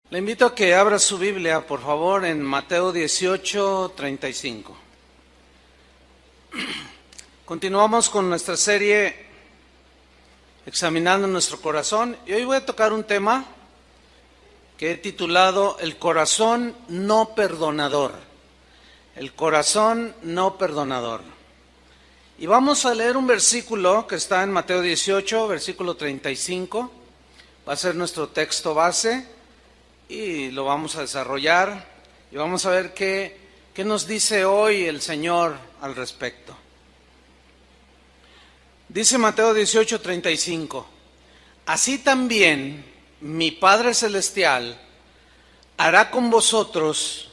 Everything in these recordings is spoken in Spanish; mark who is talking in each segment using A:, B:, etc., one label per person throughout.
A: Le invito a que abra su Biblia, por favor, en Mateo 18:35. Continuamos con nuestra serie Examinando nuestro corazón, y hoy voy a tocar un tema que he titulado El corazón no perdonador. El corazón no perdonador. Y vamos a leer un versículo que está en Mateo 18, versículo 35. Va a ser nuestro texto base. Y lo vamos a desarrollar y vamos a ver qué nos dice hoy el Señor al respecto. Dice Mateo 18:35, así también mi Padre Celestial hará con vosotros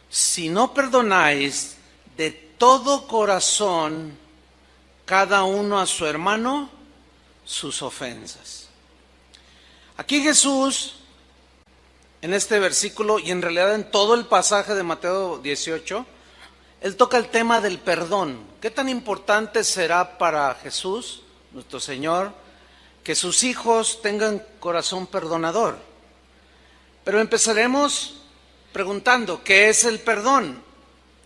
A: si no perdonáis de todo corazón cada uno a su hermano sus ofensas. Aquí Jesús, en este versículo y en realidad en todo el pasaje de Mateo 18, Él toca el tema del perdón. ¿Qué tan importante será para Jesús, nuestro Señor, que sus hijos tengan corazón perdonador? Pero empezaremos preguntando, ¿qué es el perdón?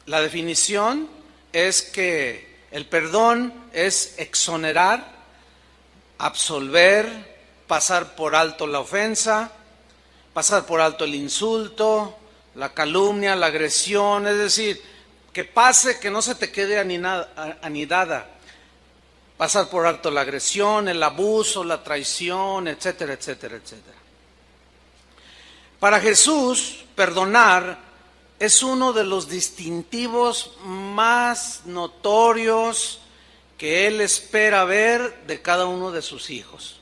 A: La definición es que el perdón es exonerar, absolver, pasar por alto la ofensa, pasar por alto el insulto, la calumnia, la agresión, es decir, que pase, que no se te quede anidada. Pasar por alto la agresión, el abuso, la traición, etcétera, etcétera, etcétera. Para Jesús, perdonar es uno de los distintivos más notorios que Él espera ver de cada uno de sus hijos.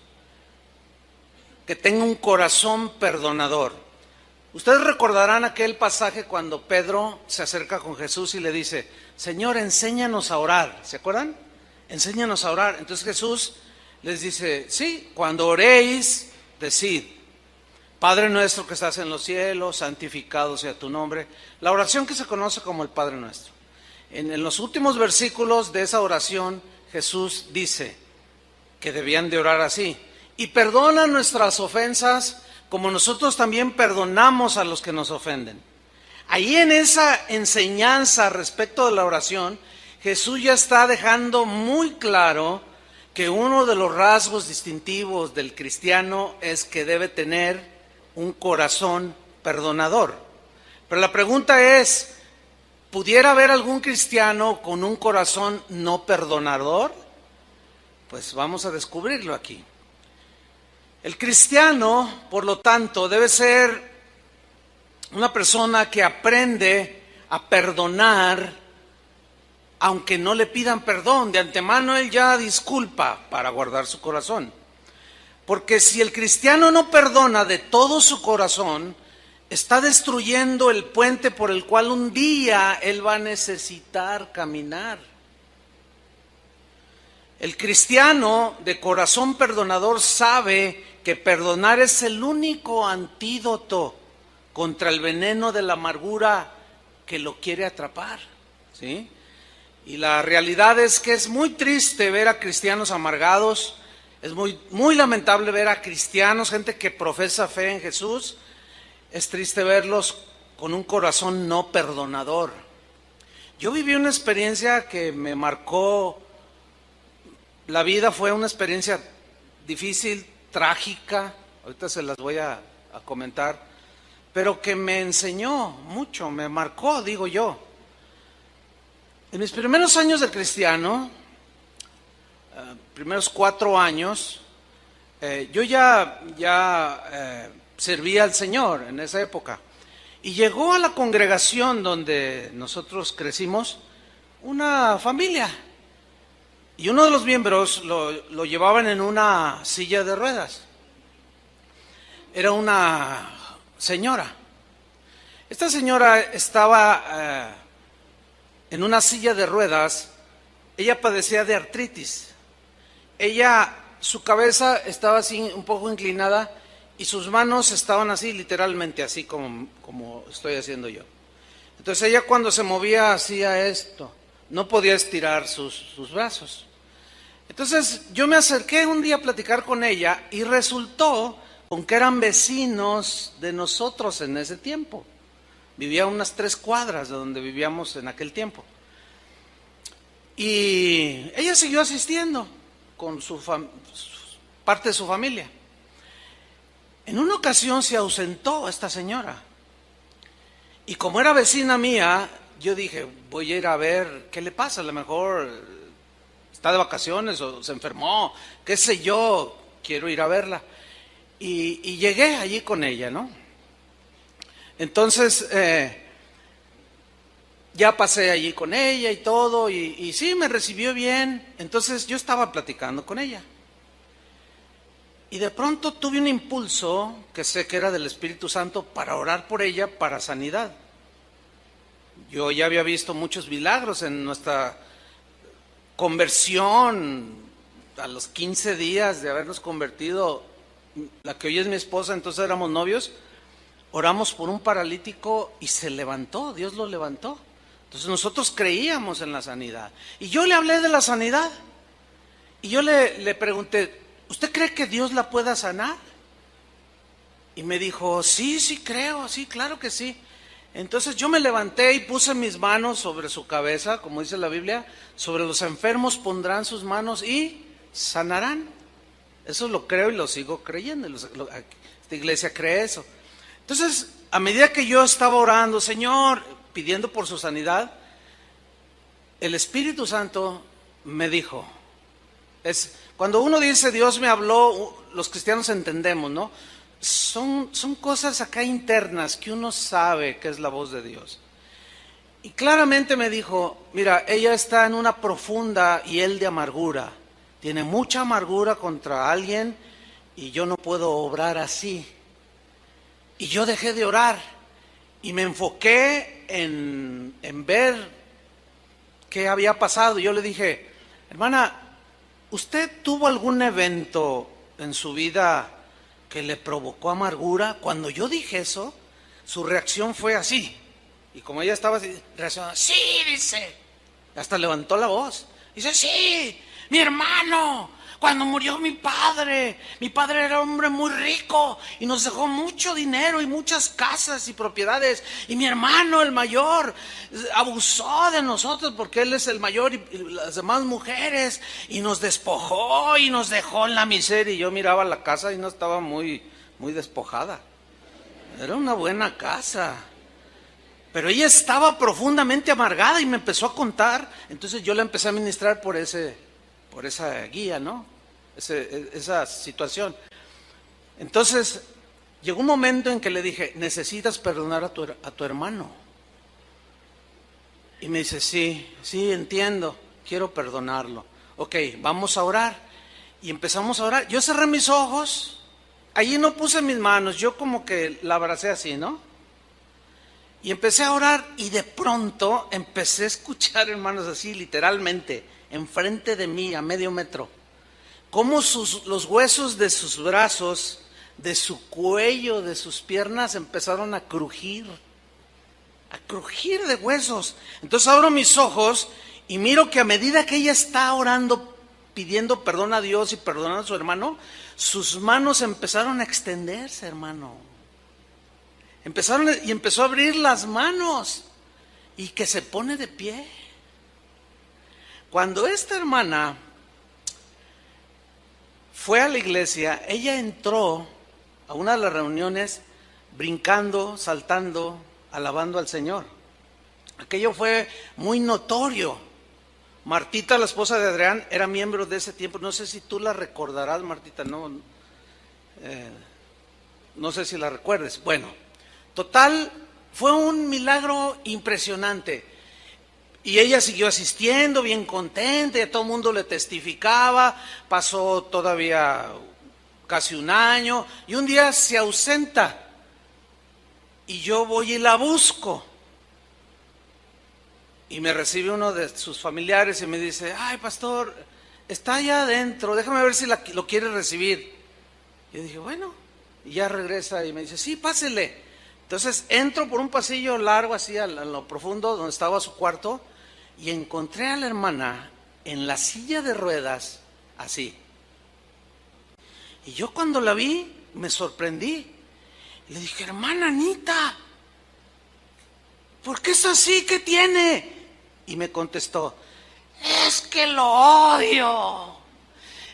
A: Que tenga un corazón perdonador. Ustedes recordarán aquel pasaje cuando Pedro se acerca con Jesús y le dice, Señor, enséñanos a orar. ¿Se acuerdan? Enséñanos a orar. Entonces Jesús les dice, sí, cuando oréis, decid, Padre nuestro que estás en los cielos, santificado sea tu nombre. La oración que se conoce como el Padre nuestro. En los últimos versículos de esa oración, Jesús dice que debían de orar así. Y perdona nuestras ofensas como nosotros también perdonamos a los que nos ofenden. Ahí en esa enseñanza respecto de la oración, Jesús ya está dejando muy claro que uno de los rasgos distintivos del cristiano es que debe tener un corazón perdonador. Pero la pregunta es, ¿pudiera haber algún cristiano con un corazón no perdonador? Pues vamos a descubrirlo aquí. El cristiano, por lo tanto, debe ser una persona que aprende a perdonar, aunque no le pidan perdón. De antemano él ya disculpa para guardar su corazón. Porque si el cristiano no perdona de todo su corazón, está destruyendo el puente por el cual un día él va a necesitar caminar. El cristiano de corazón perdonador sabe que perdonar es el único antídoto contra el veneno de la amargura que lo quiere atrapar, ¿sí? Y la realidad es que es muy triste ver a cristianos amargados, es muy lamentable ver a cristianos, gente que profesa fe en Jesús, es triste verlos con un corazón no perdonador. Yo viví una experiencia que me marcó la vida, fue una experiencia difícil, trágica, ahorita se las voy a comentar, pero que me enseñó mucho, me marcó, digo yo. En mis primeros años de cristiano, primeros 4 años, yo ya servía al Señor en esa época. Y llegó a la congregación donde nosotros crecimos una familia. Y uno de los miembros lo llevaban en una silla de ruedas. Era una señora. Esta señora estaba en una silla de ruedas. Ella padecía de artritis. Su cabeza estaba así un poco inclinada y sus manos estaban así, literalmente así como estoy haciendo yo. Entonces ella cuando se movía hacía esto. No podía estirar sus brazos. Entonces yo me acerqué un día a platicar con ella y resultó con que eran vecinos de nosotros en ese tiempo. Vivía a unas 3 cuadras de donde vivíamos en aquel tiempo. Y ella siguió asistiendo con parte de su familia. En una ocasión se ausentó esta señora. Y como era vecina mía, yo dije, voy a ir a ver qué le pasa. A lo mejor está de vacaciones o se enfermó, qué sé yo, quiero ir a verla. Y llegué allí con ella, ¿no? Entonces, ya pasé allí con ella y todo, y sí, me recibió bien. Entonces yo estaba platicando con ella. Y de pronto tuve un impulso, que sé que era del Espíritu Santo, para orar por ella para sanidad. Yo ya había visto muchos milagros en nuestra conversión, a los 15 días de habernos convertido, la que hoy es mi esposa, entonces éramos novios, oramos por un paralítico y se levantó, Dios lo levantó. Entonces nosotros creíamos en la sanidad. Y yo le hablé de la sanidad. Y yo le pregunté, ¿usted cree que Dios la pueda sanar? Y me dijo, sí, creo, sí, claro que sí. Entonces yo me levanté y puse mis manos sobre su cabeza, como dice la Biblia, sobre los enfermos pondrán sus manos y sanarán. Eso lo creo y lo sigo creyendo. Esta iglesia cree eso. Entonces, a medida que yo estaba orando, Señor, pidiendo por su sanidad, el Espíritu Santo me dijo, cuando uno dice Dios me habló, los cristianos entendemos, ¿no? Son cosas acá internas que uno sabe que es la voz de Dios. Y claramente me dijo, mira, ella está en una profunda hiel de amargura, tiene mucha amargura contra alguien y yo no puedo obrar así. Y yo dejé de orar y me enfoqué en ver qué había pasado. Yo le dije, hermana, ¿usted tuvo algún evento en su vida que le provocó amargura? Cuando yo dije eso, su reacción fue así. Y como ella estaba así, reaccionando, sí, dice. Hasta levantó la voz. Dice, sí, mi hermano, cuando murió mi padre era un hombre muy rico y nos dejó mucho dinero y muchas casas y propiedades. Y mi hermano, el mayor, abusó de nosotros porque él es el mayor y las demás mujeres, y nos despojó y nos dejó en la miseria. Y yo miraba la casa y no estaba muy despojada. Era una buena casa. Pero ella estaba profundamente amargada y me empezó a contar. Entonces yo la empecé a ministrar por esa guía, ¿no? Esa situación. Entonces, llegó un momento en que le dije, necesitas perdonar a tu hermano. Y me dice, sí, entiendo, quiero perdonarlo. Ok, vamos a orar. Y empezamos a orar. Yo cerré mis ojos, allí no puse mis manos, yo como que la abracé así, ¿no? Y empecé a orar y de pronto empecé a escuchar, hermanos, así literalmente, enfrente de mí, a medio metro, cómo los huesos de sus brazos, de su cuello, de sus piernas empezaron a crujir de huesos. Entonces abro mis ojos y miro que a medida que ella está orando, pidiendo perdón a Dios y perdonando a su hermano, sus manos empezaron a extenderse, hermano. Empezó a abrir las manos y que se pone de pie. Cuando esta hermana fue a la iglesia, ella entró a una de las reuniones brincando, saltando, alabando al Señor. Aquello fue muy notorio. Martita, la esposa de Adrián, era miembro de ese tiempo. No sé si tú la recordarás, Martita, no sé si la recuerdes. Bueno, total, fue un milagro impresionante. Y ella siguió asistiendo, bien contenta, y a todo el mundo le testificaba. Pasó todavía casi un año, y un día se ausenta. Y yo voy y la busco. Y me recibe uno de sus familiares y me dice, ay, pastor, está allá adentro, déjame ver si lo quiere recibir. Yo dije, bueno, y ya regresa y me dice, sí, pásele. Entonces entro por un pasillo largo así a lo profundo donde estaba su cuarto y encontré a la hermana en la silla de ruedas así. Y yo cuando la vi me sorprendí. Le dije, hermana Anita, ¿por qué es así? ¿Qué tiene? Y me contestó, es que lo odio.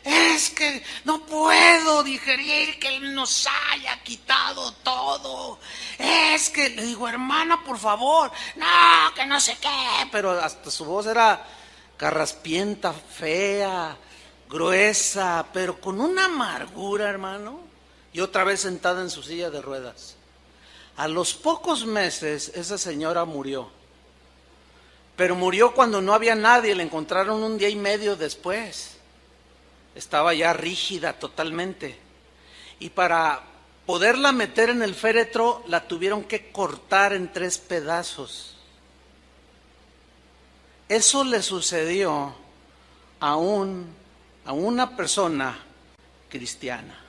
A: Es que no puedo digerir que Él nos haya quitado todo. Es que, le digo, hermana, por favor, no, que no sé qué. Pero hasta su voz era carraspienta, fea, gruesa, pero con una amargura, hermano. Y otra vez sentada en su silla de ruedas. A los pocos meses esa señora murió. Pero murió cuando no había nadie, la encontraron un día y medio después. Estaba ya rígida totalmente. Y para poderla meter en el féretro, la tuvieron que cortar en 3 pedazos. Eso le sucedió a una persona cristiana.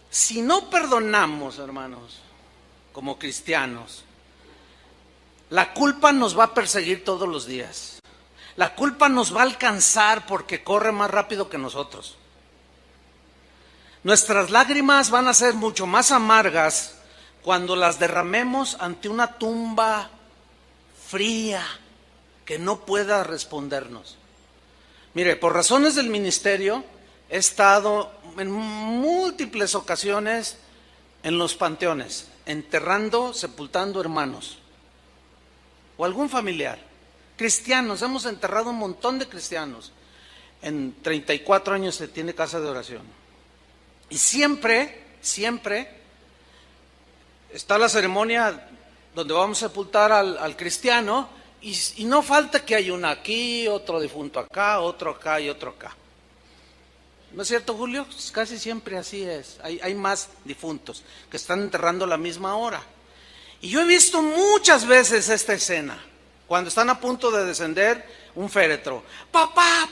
A: Si no perdonamos, hermanos, como cristianos, la culpa nos va a perseguir todos los días. La culpa nos va a alcanzar porque corre más rápido que nosotros. Nuestras lágrimas van a ser mucho más amargas cuando las derramemos ante una tumba fría que no pueda respondernos. Mire, por razones del ministerio he estado en múltiples ocasiones en los panteones, enterrando, sepultando hermanos o algún familiar. Cristianos, hemos enterrado un montón de cristianos. En 34 años se tiene casa de oración. Y siempre está la ceremonia donde vamos a sepultar al cristiano y no falta que hay uno aquí, otro difunto acá, otro acá y otro acá. ¿No es cierto, Julio? Casi siempre así es. Hay más difuntos que están enterrando a la misma hora. Y yo he visto muchas veces esta escena. Cuando están a punto de descender un féretro. Papá,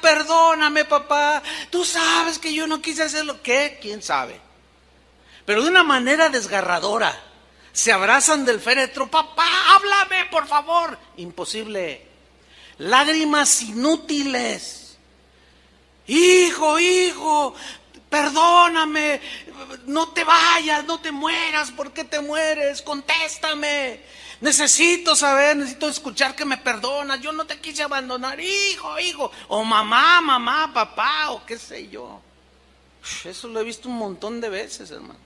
A: perdóname, papá. Tú sabes que yo no quise hacerlo. ¿Qué? ¿Quién sabe? Pero de una manera desgarradora. Se abrazan del féretro. Papá, háblame, por favor. Imposible. Lágrimas inútiles. Hijo, perdóname. No te vayas, no te mueras. ¿Por qué te mueres? Contéstame. Necesito saber, necesito escuchar que me perdonas. Yo no te quise abandonar, hijo. O mamá, papá, o qué sé yo. Eso lo he visto un montón de veces, hermano.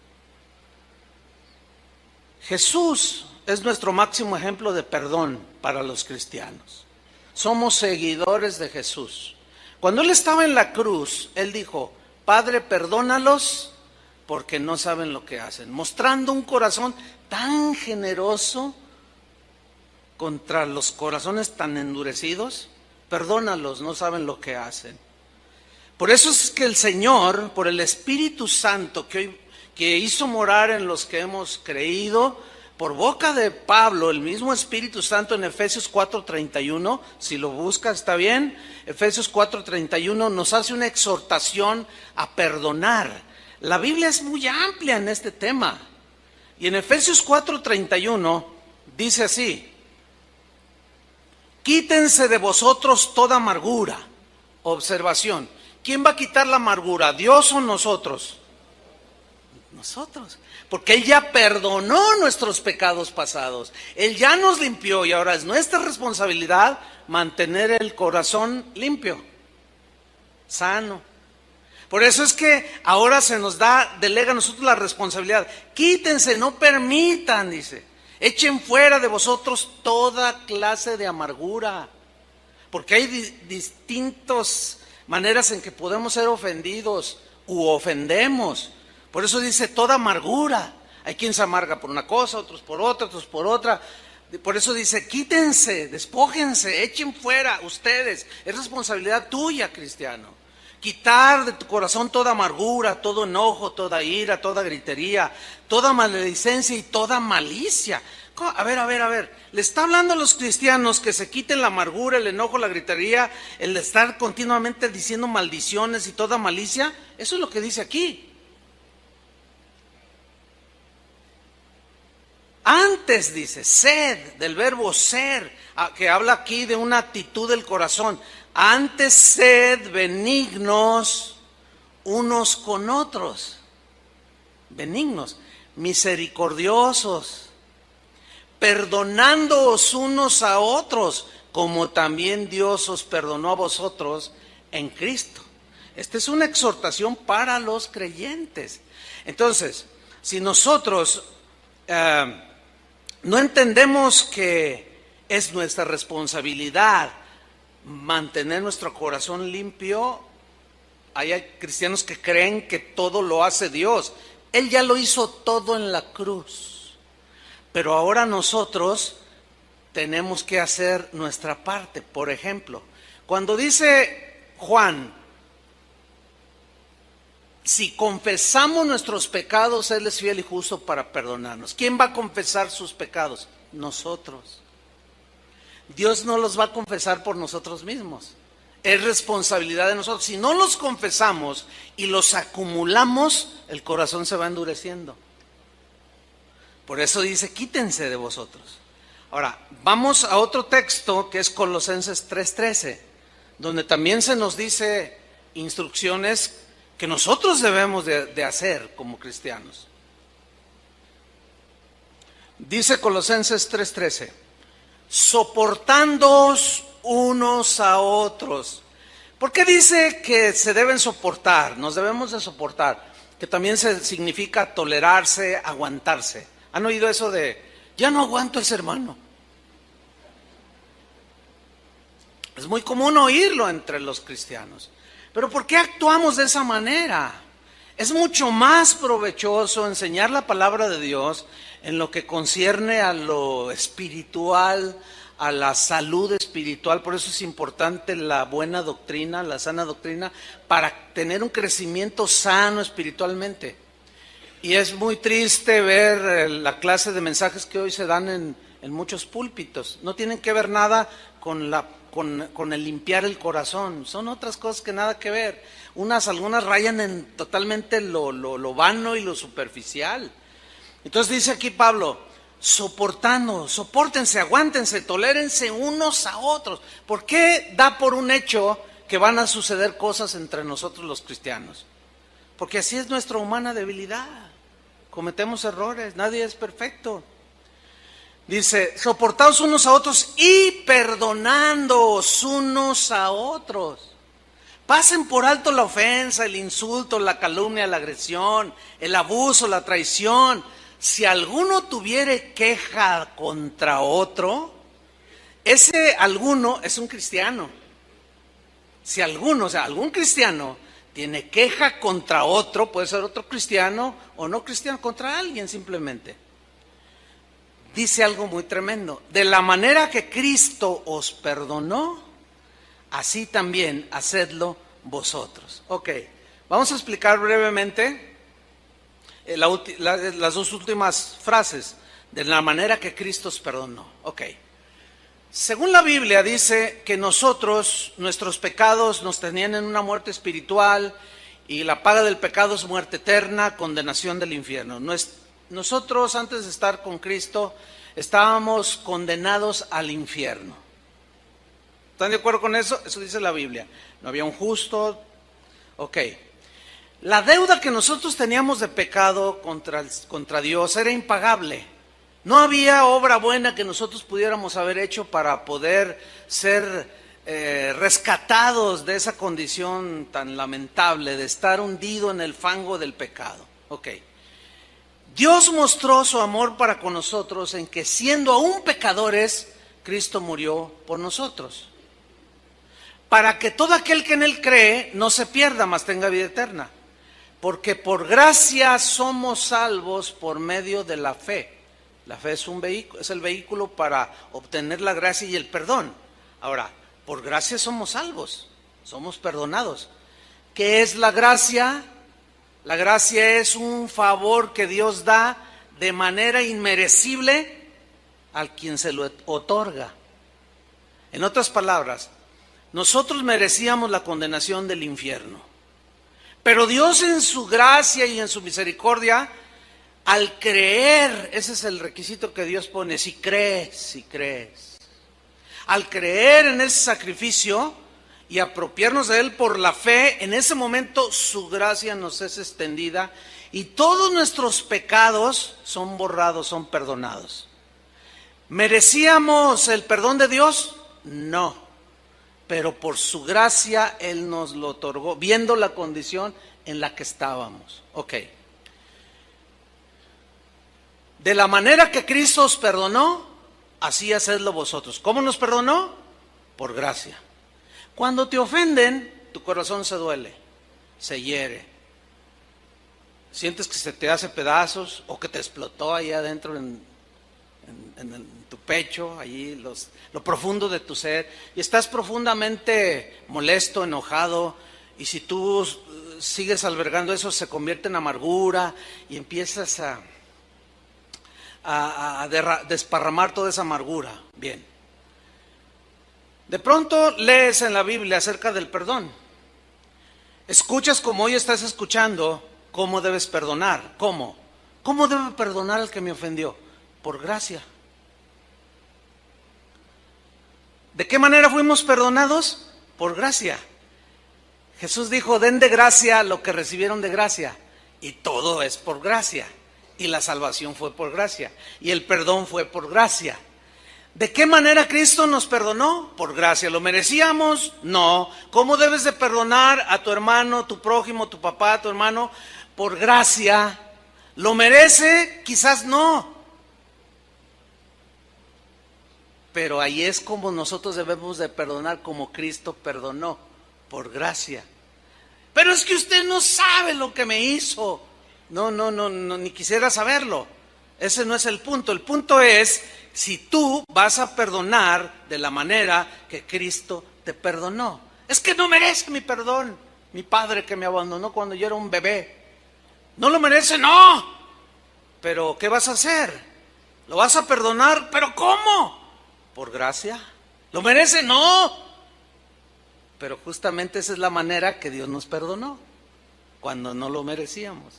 A: Jesús es nuestro máximo ejemplo de perdón para los cristianos. Somos seguidores de Jesús. Cuando Él estaba en la cruz, Él dijo, Padre, perdónalos porque no saben lo que hacen. Mostrando un corazón tan generoso contra los corazones tan endurecidos. Perdónalos, no saben lo que hacen. Por eso es que el Señor, por el Espíritu Santo que hizo morar en los que hemos creído, por boca de Pablo, el mismo Espíritu Santo en Efesios 4:31, si lo busca está bien, Efesios 4:31 nos hace una exhortación a perdonar. La Biblia es muy amplia en este tema. Y en Efesios 4:31 dice así: quítense de vosotros toda amargura. Observación, ¿quién va a quitar la amargura? ¿Dios o nosotros? Nosotros, porque Él ya perdonó nuestros pecados pasados. Él ya nos limpió y ahora es nuestra responsabilidad mantener el corazón limpio, sano. Por eso es que ahora se nos delega a nosotros la responsabilidad. Quítense, no permitan, dice. Echen fuera de vosotros toda clase de amargura. Porque hay distintas maneras en que podemos ser ofendidos u ofendemos. Por eso dice toda amargura. Hay quien se amarga por una cosa, otros por otra, otros por otra. Por eso dice quítense, despójense, echen fuera ustedes. Es responsabilidad tuya, cristiano. Quitar de tu corazón toda amargura, todo enojo, toda ira, toda gritería, toda maledicencia y toda malicia. A ver, le está hablando a los cristianos que se quiten la amargura, el enojo, la gritería, el estar continuamente diciendo maldiciones y toda malicia. Eso es lo que dice aquí. Antes dice, sed, del verbo ser, que habla aquí de una actitud del corazón. Antes sed benignos unos con otros, benignos, misericordiosos, perdonándoos unos a otros, como también Dios os perdonó a vosotros en Cristo. Esta es una exhortación para los creyentes. Entonces, si nosotros no entendemos que es nuestra responsabilidad mantener nuestro corazón limpio, hay cristianos que creen que todo lo hace Dios. Él ya lo hizo todo en la cruz. Pero ahora nosotros tenemos que hacer nuestra parte. Por ejemplo, cuando dice Juan, si confesamos nuestros pecados, Él es fiel y justo para perdonarnos. ¿Quién va a confesar sus pecados? Nosotros. Dios no los va a confesar por nosotros mismos. Es responsabilidad de nosotros. Si no los confesamos y los acumulamos, el corazón se va endureciendo. Por eso dice, quítense de vosotros. Ahora, vamos a otro texto que es Colosenses 3:13, donde también se nos dice instrucciones que nosotros debemos de hacer como cristianos. Dice Colosenses 3:13, soportándoos unos a otros. ¿Por qué dice que se deben soportar? Nos debemos de soportar, que también significa tolerarse, aguantarse. ¿Han oído eso de, ya no aguanto a ese hermano? Es muy común oírlo entre los cristianos. Pero ¿por qué actuamos de esa manera? Es mucho más provechoso enseñar la palabra de Dios en lo que concierne a lo espiritual, a la salud espiritual. Por eso es importante la buena doctrina, la sana doctrina, para tener un crecimiento sano espiritualmente. Y es muy triste ver la clase de mensajes que hoy se dan en muchos púlpitos. No tienen que ver nada con el limpiar el corazón. Son otras cosas que nada que ver. Algunas rayan en totalmente lo vano y lo superficial. Entonces dice aquí Pablo, sopórtense, aguántense, tolérense unos a otros. ¿Por qué da por un hecho que van a suceder cosas entre nosotros los cristianos? Porque así es nuestra humana debilidad. Cometemos errores, nadie es perfecto. Dice, soportaos unos a otros y perdonándoos unos a otros. Pasen por alto la ofensa, el insulto, la calumnia, la agresión, el abuso, la traición. Si alguno tuviere queja contra otro, ese alguno es un cristiano. Si alguno, algún cristiano tiene queja contra otro, puede ser otro cristiano o no cristiano, contra alguien simplemente. Dice algo muy tremendo, de la manera que Cristo os perdonó, así también hacedlo vosotros. Ok, vamos a explicar brevemente las dos últimas frases, de la manera que Cristo os perdonó. Ok, según la Biblia dice que nuestros pecados nos tenían en una muerte espiritual y la paga del pecado es muerte eterna, condenación del infierno. Nosotros antes de estar con Cristo estábamos condenados al infierno. ¿Están de acuerdo con eso? Eso dice la Biblia. No había un justo. Ok. La deuda que nosotros teníamos de pecado contra Dios era impagable. No había obra buena que nosotros pudiéramos haber hecho para poder ser rescatados de esa condición tan lamentable de estar hundido en el fango del pecado. Ok. Dios mostró su amor para con nosotros en que siendo aún pecadores, Cristo murió por nosotros. Para que todo aquel que en Él cree no se pierda, mas tenga vida eterna. Porque por gracia somos salvos por medio de la fe. La fe es el vehículo para obtener la gracia y el perdón. Ahora, por gracia somos salvos, somos perdonados. ¿Qué es la gracia? La gracia es un favor que Dios da de manera inmerecible al quien se lo otorga. En otras palabras, nosotros merecíamos la condenación del infierno. Pero Dios en su gracia y en su misericordia, al creer, ese es el requisito que Dios pone, si crees. Al creer en ese sacrificio y apropiarnos de Él por la fe, en ese momento su gracia nos es extendida y todos nuestros pecados son borrados, son perdonados. ¿Merecíamos el perdón de Dios? No, pero por su gracia Él nos lo otorgó, viendo la condición en la que estábamos. Ok. De la manera que Cristo os perdonó, así hacedlo vosotros. ¿Cómo nos perdonó? Por gracia. Cuando te ofenden, tu corazón se duele, se hiere. Sientes que se te hace pedazos o que te explotó ahí adentro en tu pecho, allí lo profundo de tu ser, y estás profundamente molesto, enojado, y si tú sigues albergando eso, se convierte en amargura y empiezas a desparramar toda esa amargura. Bien. De pronto lees en la Biblia acerca del perdón. Escuchas como hoy estás escuchando cómo debes perdonar. ¿Cómo? ¿Cómo debo perdonar al que me ofendió? Por gracia. ¿De qué manera fuimos perdonados? Por gracia. Jesús dijo, den de gracia lo que recibieron de gracia. Y todo es por gracia. Y la salvación fue por gracia. Y el perdón fue por gracia. ¿De qué manera Cristo nos perdonó? Por gracia. ¿Lo merecíamos? No. ¿Cómo debes de perdonar a tu hermano, tu prójimo, tu papá, tu hermano? Por gracia. ¿Lo merece? Quizás no. Pero ahí es como nosotros debemos de perdonar, como Cristo perdonó, por gracia. Pero es que usted no sabe lo que me hizo. No, ni quisiera saberlo. Ese no es el punto. El punto es si tú vas a perdonar de la manera que Cristo te perdonó. Es que no merece mi perdón. Mi padre que me abandonó cuando yo era un bebé. No lo merece, no. Pero ¿qué vas a hacer? ¿Lo vas a perdonar? ¿Pero cómo? ¿Por gracia? ¿Lo merece? No. Pero justamente esa es la manera que Dios nos perdonó, cuando no lo merecíamos.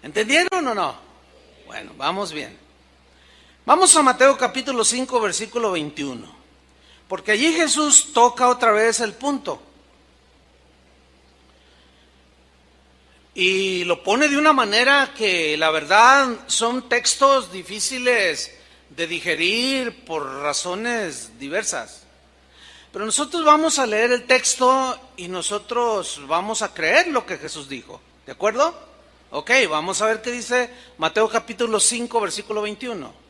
A: ¿Entendieron o no? Bueno, vamos bien. Vamos a Mateo capítulo 5, versículo 21. Porque allí Jesús toca otra vez el punto. Y lo pone de una manera que la verdad son textos difíciles de digerir por razones diversas. Pero nosotros vamos a leer el texto y nosotros vamos a creer lo que Jesús dijo. ¿De acuerdo? Ok, vamos a ver qué dice Mateo capítulo 5, versículo 21.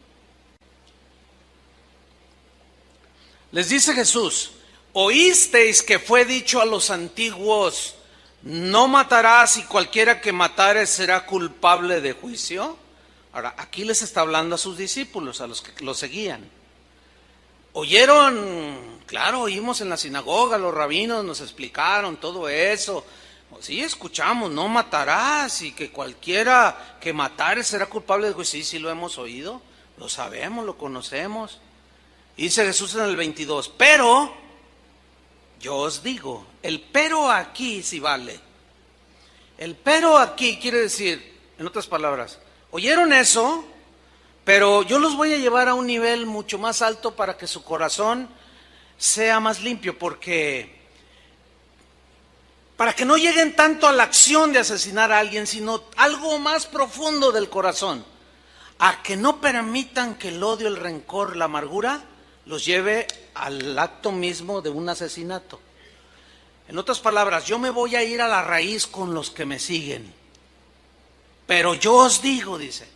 A: Les dice Jesús, oísteis que fue dicho a los antiguos, no matarás y cualquiera que matare será culpable de juicio. Ahora, aquí les está hablando a sus discípulos, a los que lo seguían. Oyeron, claro, oímos en la sinagoga, los rabinos nos explicaron todo eso. Sí, escuchamos, no matarás y que cualquiera que matare será culpable de juicio. Sí, lo hemos oído, lo sabemos, lo conocemos. Dice Jesús en el 22, pero yo os digo, el pero aquí sí vale. El pero aquí quiere decir, en otras palabras, oyeron eso, pero yo los voy a llevar a un nivel mucho más alto para que su corazón sea más limpio, porque para que no lleguen tanto a la acción de asesinar a alguien, sino algo más profundo del corazón, a que no permitan que el odio, el rencor, la amargura los lleve al acto mismo de un asesinato. En otras palabras, yo me voy a ir a la raíz con los que me siguen. Pero yo os digo, dice,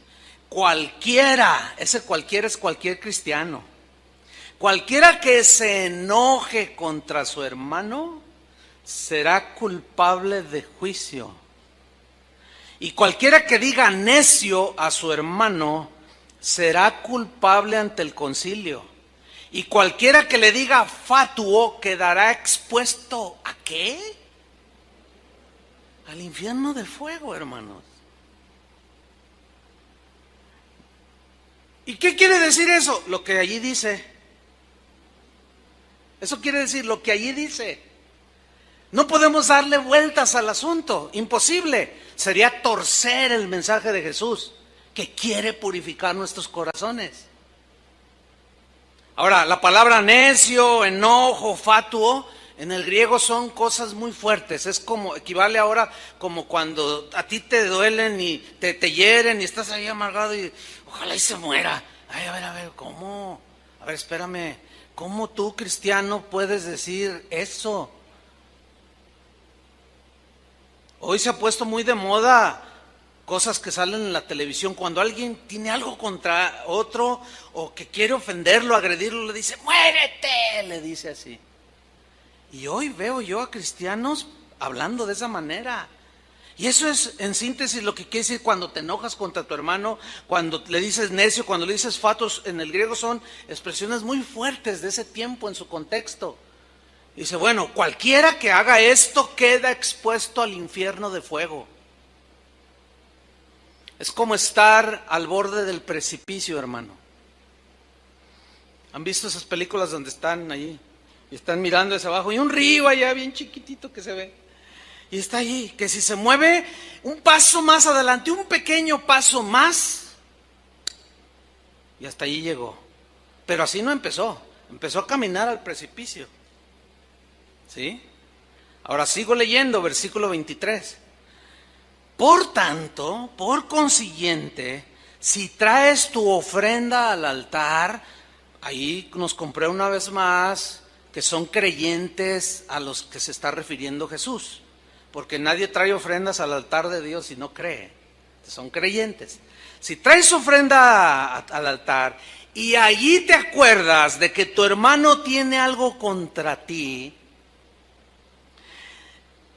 A: cualquiera, ese cualquiera es cualquier cristiano, cualquiera que se enoje contra su hermano será culpable de juicio. Y cualquiera que diga necio a su hermano será culpable ante el concilio. Y cualquiera que le diga fatuo quedará expuesto ¿a qué? Al infierno de fuego, hermanos. ¿Y qué quiere decir eso? Lo que allí dice. Eso quiere decir lo que allí dice. No podemos darle vueltas al asunto, imposible. Sería torcer el mensaje de Jesús, que quiere purificar nuestros corazones. Ahora, la palabra necio, enojo, fatuo, En el griego son cosas muy fuertes, es como, equivale ahora como cuando a ti te duelen y te hieren y estás ahí amargado y ojalá y se muera. Ay, a ver, ¿cómo? A ver, espérame, ¿cómo tú, cristiano, puedes decir eso? Hoy se ha puesto muy de moda cosas que salen en la televisión. Cuando alguien tiene algo contra otro o que quiere ofenderlo, agredirlo, le dice, ¡muérete! Le dice así. Y hoy veo yo a cristianos hablando de esa manera. Y eso es en síntesis lo que quiere decir cuando te enojas contra tu hermano, cuando le dices necio, cuando le dices fatos. En el griego son expresiones muy fuertes de ese tiempo en su contexto. Dice, bueno, cualquiera que haga esto queda expuesto al infierno de fuego. Es como estar al borde del precipicio, hermano. ¿Han visto esas películas donde están allí? Y están mirando hacia abajo y un río allá bien chiquitito que se ve. Y está allí, que si se mueve un paso más adelante, un pequeño paso más, y hasta allí llegó. Pero así no empezó, empezó a caminar al precipicio. ¿Sí? Ahora sigo leyendo, versículo 23. Por tanto, por consiguiente, si traes tu ofrenda al altar, ahí nos compré una vez más que son creyentes a los que se está refiriendo Jesús, porque nadie trae ofrendas al altar de Dios si no cree, son creyentes. Si traes ofrenda al altar y allí te acuerdas de que tu hermano tiene algo contra ti,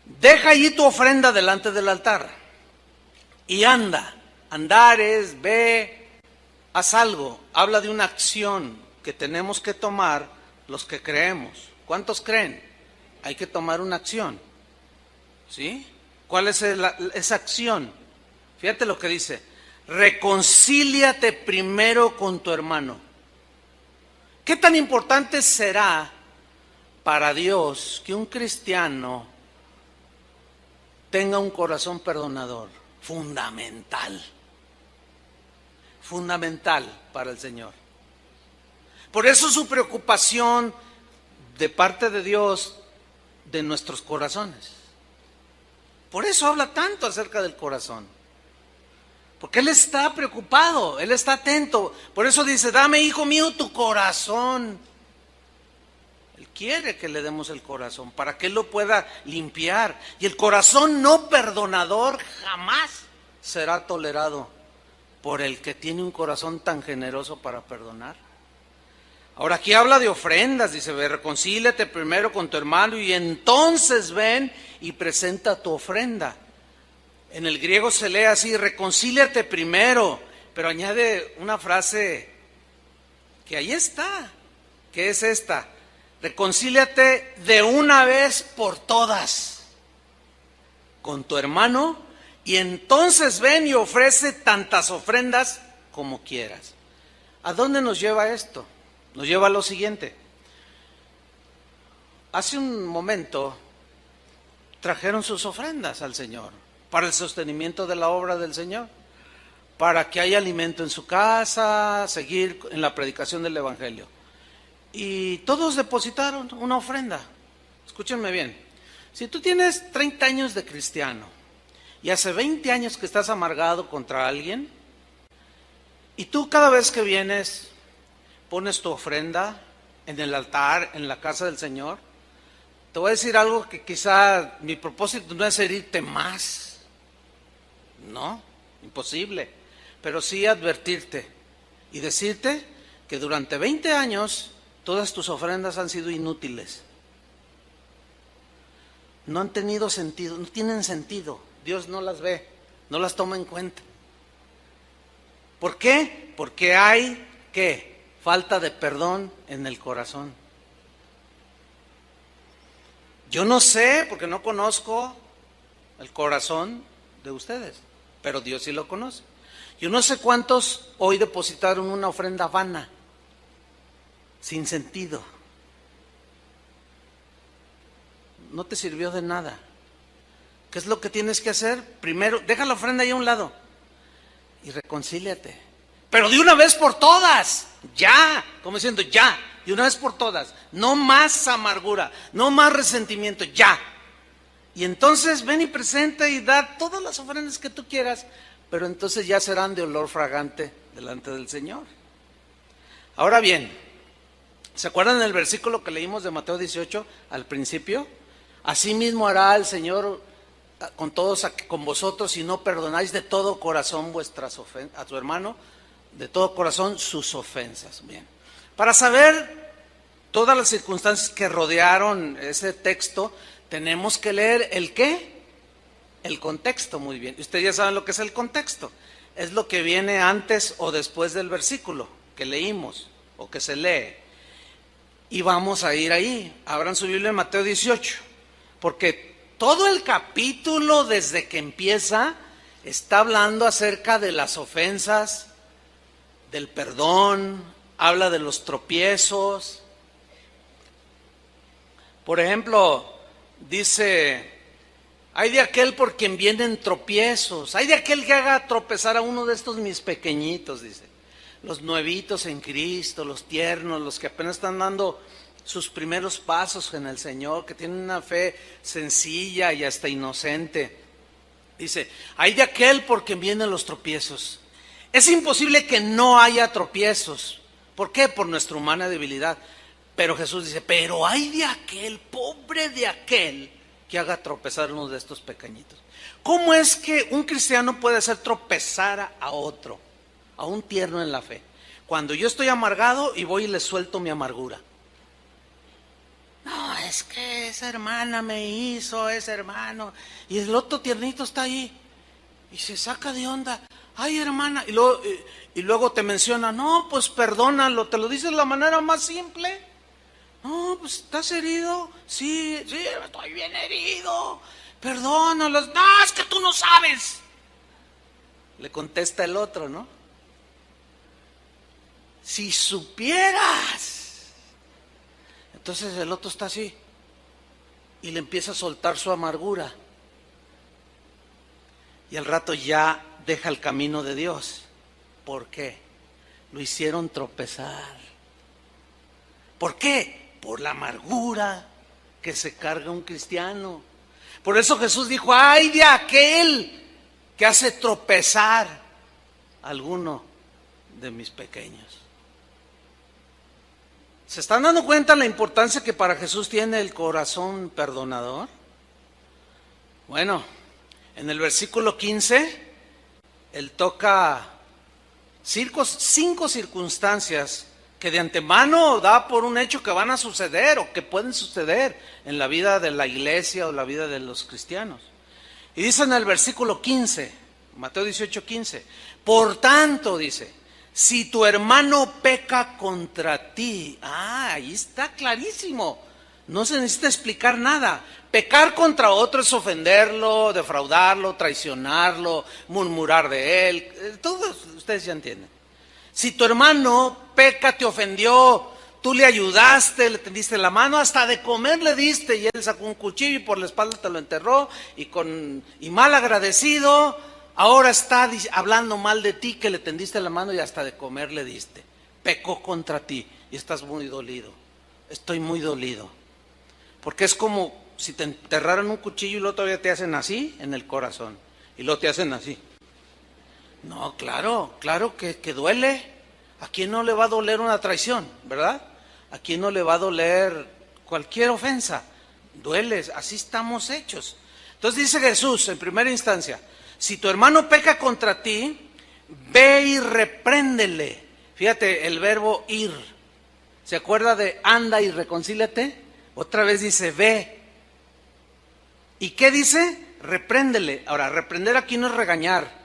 A: deja allí tu ofrenda delante del altar y anda, andares, ve, haz algo. Habla de una acción que tenemos que tomar los que creemos. ¿Cuántos creen? Hay que tomar una acción. ¿Sí? ¿Cuál es esa acción? Fíjate lo que dice. Reconcíliate primero con tu hermano. ¿Qué tan importante será para Dios que un cristiano tenga un corazón perdonador? Fundamental. Fundamental para el Señor. Por eso su preocupación de parte de Dios de nuestros corazones. Por eso habla tanto acerca del corazón. Porque Él está preocupado, Él está atento. Por eso dice, dame, hijo mío, tu corazón. Él quiere que le demos el corazón para que Él lo pueda limpiar. Y el corazón no perdonador jamás será tolerado por el que tiene un corazón tan generoso para perdonar. Ahora aquí habla de ofrendas, dice, ve, reconcíliate primero con tu hermano y entonces ven y presenta tu ofrenda. En el griego se lee así, reconcíliate primero, pero añade una frase que ahí está, que es esta, reconcíliate de una vez por todas con tu hermano y entonces ven y ofrece tantas ofrendas como quieras. ¿A dónde nos lleva esto? Nos lleva a lo siguiente. Hace un momento trajeron sus ofrendas al Señor para el sostenimiento de la obra del Señor, para que haya alimento en su casa, seguir en la predicación del Evangelio. Y todos depositaron una ofrenda. Escúchenme bien. Si tú tienes 30 años de cristiano y hace 20 años que estás amargado contra alguien, y tú cada vez que vienes pones tu ofrenda en el altar, en la casa del Señor, te voy a decir algo que quizá mi propósito no es herirte más, no, imposible, pero sí advertirte y decirte que durante 20 años todas tus ofrendas han sido inútiles, no han tenido sentido, no tienen sentido, Dios no las ve, no las toma en cuenta. ¿Por qué? Porque hay, ¿qué? Falta de perdón en el corazón. Yo no sé, porque no conozco el corazón de ustedes, pero Dios sí lo conoce. Yo no sé cuántos hoy depositaron una ofrenda vana, sin sentido. No te sirvió de nada. ¿Qué es lo que tienes que hacer? Primero, deja la ofrenda ahí a un lado y reconcíliate. Pero de una vez por todas, ya, como diciendo, ya, y una vez por todas, no más amargura, no más resentimiento, ya. Y entonces ven y presenta y da todas las ofrendas que tú quieras, pero entonces ya serán de olor fragante delante del Señor. Ahora bien, ¿se acuerdan del versículo que leímos de Mateo 18 al principio? Asimismo hará el Señor con todos, con vosotros, si no perdonáis de todo corazón vuestras ofensas, a tu hermano, de todo corazón sus ofensas. Bien, para saber todas las circunstancias que rodearon ese texto, tenemos que leer ¿el qué? El contexto, muy bien. Ustedes ya saben lo que es el contexto. Es lo que viene antes o después del versículo que leímos o que se lee. Y vamos a ir ahí. Abran su Biblia en Mateo 18, porque todo el capítulo desde que empieza está hablando acerca de las ofensas, del perdón, habla de los tropiezos. Por ejemplo, dice: hay de aquel por quien vienen tropiezos, hay de aquel que haga tropezar a uno de estos mis pequeñitos, dice. Los nuevitos en Cristo, los tiernos, los que apenas están dando sus primeros pasos en el Señor, que tienen una fe sencilla y hasta inocente. Dice: hay de aquel por quien vienen los tropiezos. Es imposible que no haya tropiezos. ¿Por qué? Por nuestra humana debilidad. Pero Jesús dice: pero hay de aquel, pobre de aquel, que haga tropezar a uno de estos pequeñitos. ¿Cómo es que un cristiano puede hacer tropezar a otro, a un tierno en la fe? Cuando yo estoy amargado y voy y le suelto mi amargura. No, es que esa hermana me hizo, ese hermano, y el otro tiernito está ahí y se saca de onda. Ay, hermana, y luego te menciona: no, pues perdónalo, te lo dice de la manera más simple. No, pues ¿estás herido? Sí, estoy bien herido. Perdónalos. No, es que tú no sabes. Le contesta el otro, ¿no? Si supieras. Entonces el otro está así y le empieza a soltar su amargura. Y al rato ya deja el camino de Dios. ¿Por qué? Lo hicieron tropezar. ¿Por qué? Por la amargura que se carga un cristiano. Por eso Jesús dijo: ay de aquel que hace tropezar a alguno de mis pequeños. ¿Se están dando cuenta la importancia que para Jesús tiene el corazón perdonador? Bueno, en el versículo 15, Él toca 5 circunstancias que de antemano da por un hecho que van a suceder o que pueden suceder en la vida de la iglesia o la vida de los cristianos. Y dice en el versículo 15, Mateo 18, 15, por tanto, dice, si tu hermano peca contra ti, ahí está clarísimo, no se necesita explicar nada. Pecar contra otro es ofenderlo, defraudarlo, traicionarlo, murmurar de él, todos ustedes ya entienden. Si tu hermano peca, te ofendió, tú le ayudaste, le tendiste la mano, hasta de comer le diste, y él sacó un cuchillo y por la espalda te lo enterró, y mal agradecido, ahora está hablando mal de ti, que le tendiste la mano y hasta de comer le diste. Pecó contra ti y estás muy dolido. Estoy muy dolido. Porque es como si te enterraran un cuchillo y luego todavía te hacen así en el corazón, y luego te hacen así. No, claro que duele. ¿A quién no le va a doler una traición, verdad? ¿A quién no le va a doler cualquier ofensa? Duele, así estamos hechos. Entonces dice Jesús en primera instancia: si tu hermano peca contra ti, ve y repréndele. Fíjate el verbo ir. ¿Se acuerda de anda y reconcíliate? Otra vez dice ve. ¿Y qué dice? Repréndele. Ahora, reprender aquí no es regañar.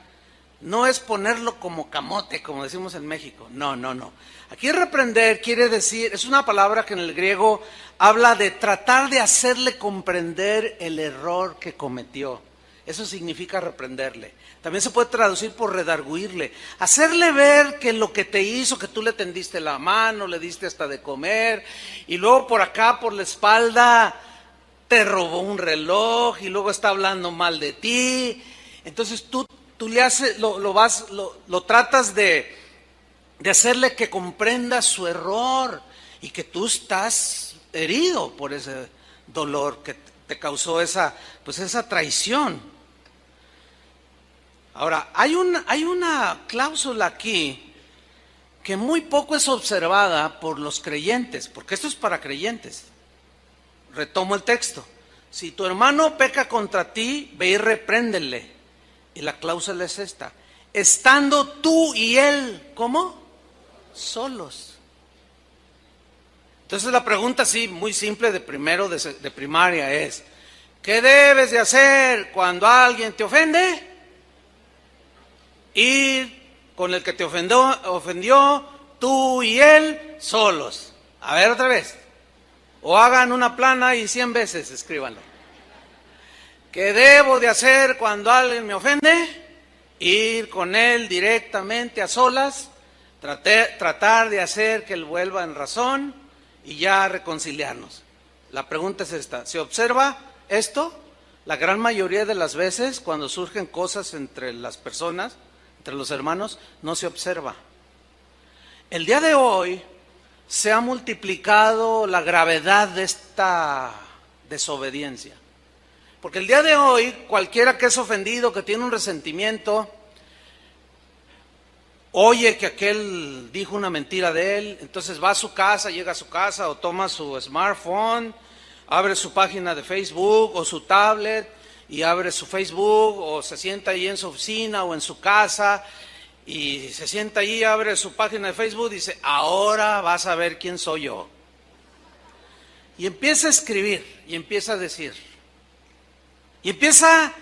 A: No es ponerlo como camote, como decimos en México. No. Aquí reprender quiere decir, es una palabra que en el griego habla de tratar de hacerle comprender el error que cometió. Eso significa reprenderle. También se puede traducir por redarguirle. Hacerle ver que lo que te hizo, que tú le tendiste la mano, le diste hasta de comer, y luego por acá, por la espalda, te robó un reloj, y luego está hablando mal de ti. Entonces tú le haces, lo tratas de hacerle que comprenda su error. y que tú estás herido por ese dolor que te causó esa traición. Ahora, hay una cláusula aquí que muy poco es observada por los creyentes, porque esto es para creyentes. Retomo el texto. Si tu hermano peca contra ti, ve y repréndele. Y la cláusula es esta: estando tú y él, ¿cómo? Solos. Entonces la pregunta así, muy simple de primero de primaria es: ¿qué debes de hacer cuando alguien te ofende? Ir con el que te ofendió, tú y él solos. A ver otra vez. O hagan una plana y 100 veces escríbanlo. ¿Qué debo de hacer cuando alguien me ofende? Ir con él directamente a solas, tratar de hacer que él vuelva en razón y ya reconciliarnos. La pregunta es esta: ¿se observa esto? La gran mayoría de las veces cuando surgen cosas entre las personas, entre los hermanos, no se observa. El día de hoy se ha multiplicado la gravedad de esta desobediencia. Porque el día de hoy, cualquiera que es ofendido, que tiene un resentimiento, oye que aquel dijo una mentira de él, entonces va a su casa, llega a su casa o toma su smartphone, abre su página de Facebook o su tablet y abre su Facebook, o se sienta ahí en su oficina o en su casa y se sienta ahí, abre su página de Facebook y dice: ahora vas a ver quién soy yo. Y empieza a escribir y empieza a decir y empieza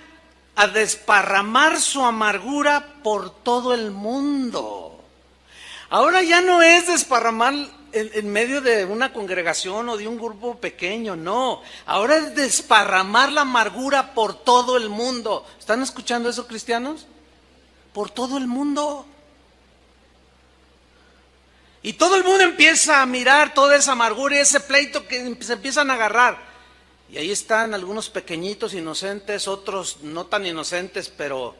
A: a desparramar su amargura por todo el mundo. Ahora ya no es desparramar en medio de una congregación o de un grupo pequeño, no. Ahora es desparramar la amargura por todo el mundo. ¿Están escuchando eso, cristianos? Por todo el mundo. Y todo el mundo empieza a mirar toda esa amargura y ese pleito que se empiezan a agarrar. Y ahí están algunos pequeñitos inocentes, otros no tan inocentes, pero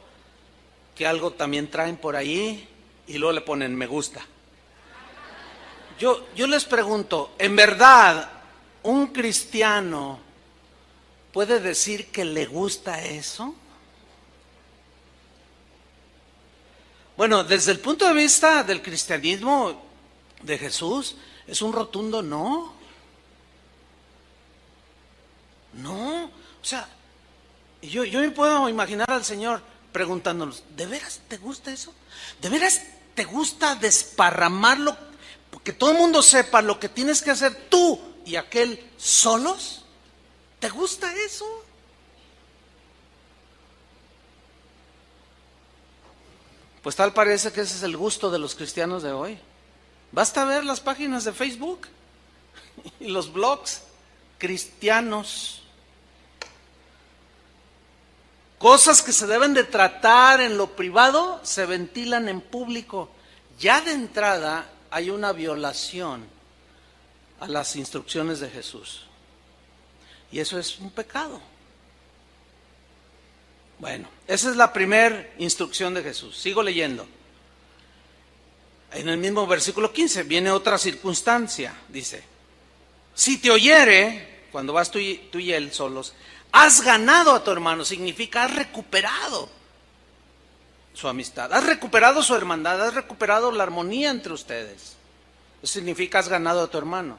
A: que algo también traen por ahí y luego le ponen me gusta. Yo les pregunto, ¿en verdad un cristiano puede decir que le gusta eso? Bueno, desde el punto de vista del cristianismo de Jesús, es un rotundo no. No, o sea, yo me puedo imaginar al Señor preguntándonos: ¿de veras te gusta eso? ¿De veras te gusta desparramarlo? Que todo el mundo sepa lo que tienes que hacer tú y aquel solos. ¿Te gusta eso? Pues tal parece que ese es el gusto de los cristianos de hoy. Basta ver las páginas de Facebook y los blogs cristianos. Cosas que se deben de tratar en lo privado se ventilan en público. Ya de entrada hay una violación a las instrucciones de Jesús. Y eso es un pecado. Bueno, esa es la primera instrucción de Jesús. Sigo leyendo. En el mismo versículo 15 viene otra circunstancia. Dice: si te oyere, cuando vas tú y él solos, has ganado a tu hermano. Significa has recuperado su amistad, has recuperado su hermandad, has recuperado la armonía entre ustedes. Eso significa has ganado a tu hermano.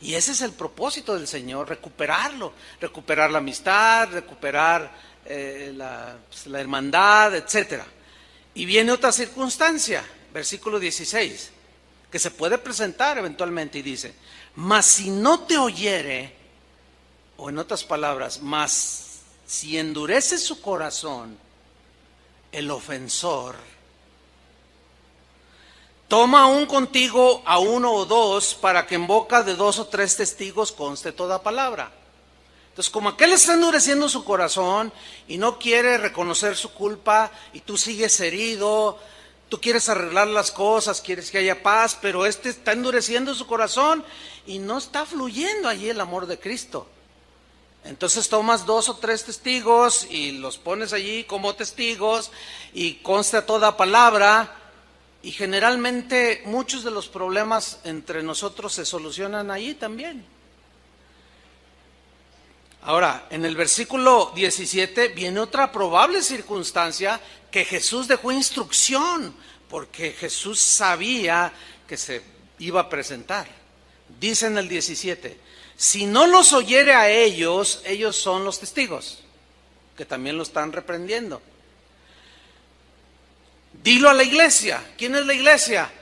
A: Y ese es el propósito del Señor: recuperarlo, recuperar la amistad, recuperar la hermandad, etc. Y viene otra circunstancia, versículo 16, que se puede presentar eventualmente y dice: mas si no te oyere, o en otras palabras, mas si endurece su corazón el ofensor, toma aún contigo a uno o dos, para que en boca de 2 o 3 testigos conste toda palabra. Entonces, como aquel está endureciendo su corazón y no quiere reconocer su culpa, y tú sigues herido, tú quieres arreglar las cosas, quieres que haya paz, pero este está endureciendo su corazón y no está fluyendo allí el amor de Cristo. Entonces tomas 2 o 3 testigos y los pones allí como testigos y consta toda palabra, Y generalmente muchos de los problemas entre nosotros se solucionan allí también. Ahora, en el versículo 17 viene otra probable circunstancia que Jesús dejó instrucción, porque Jesús sabía que se iba a presentar. Dice en el 17, si no los oyere a ellos, ellos son los testigos, que también lo están reprendiendo. Dilo a la iglesia. ¿Quién es la iglesia?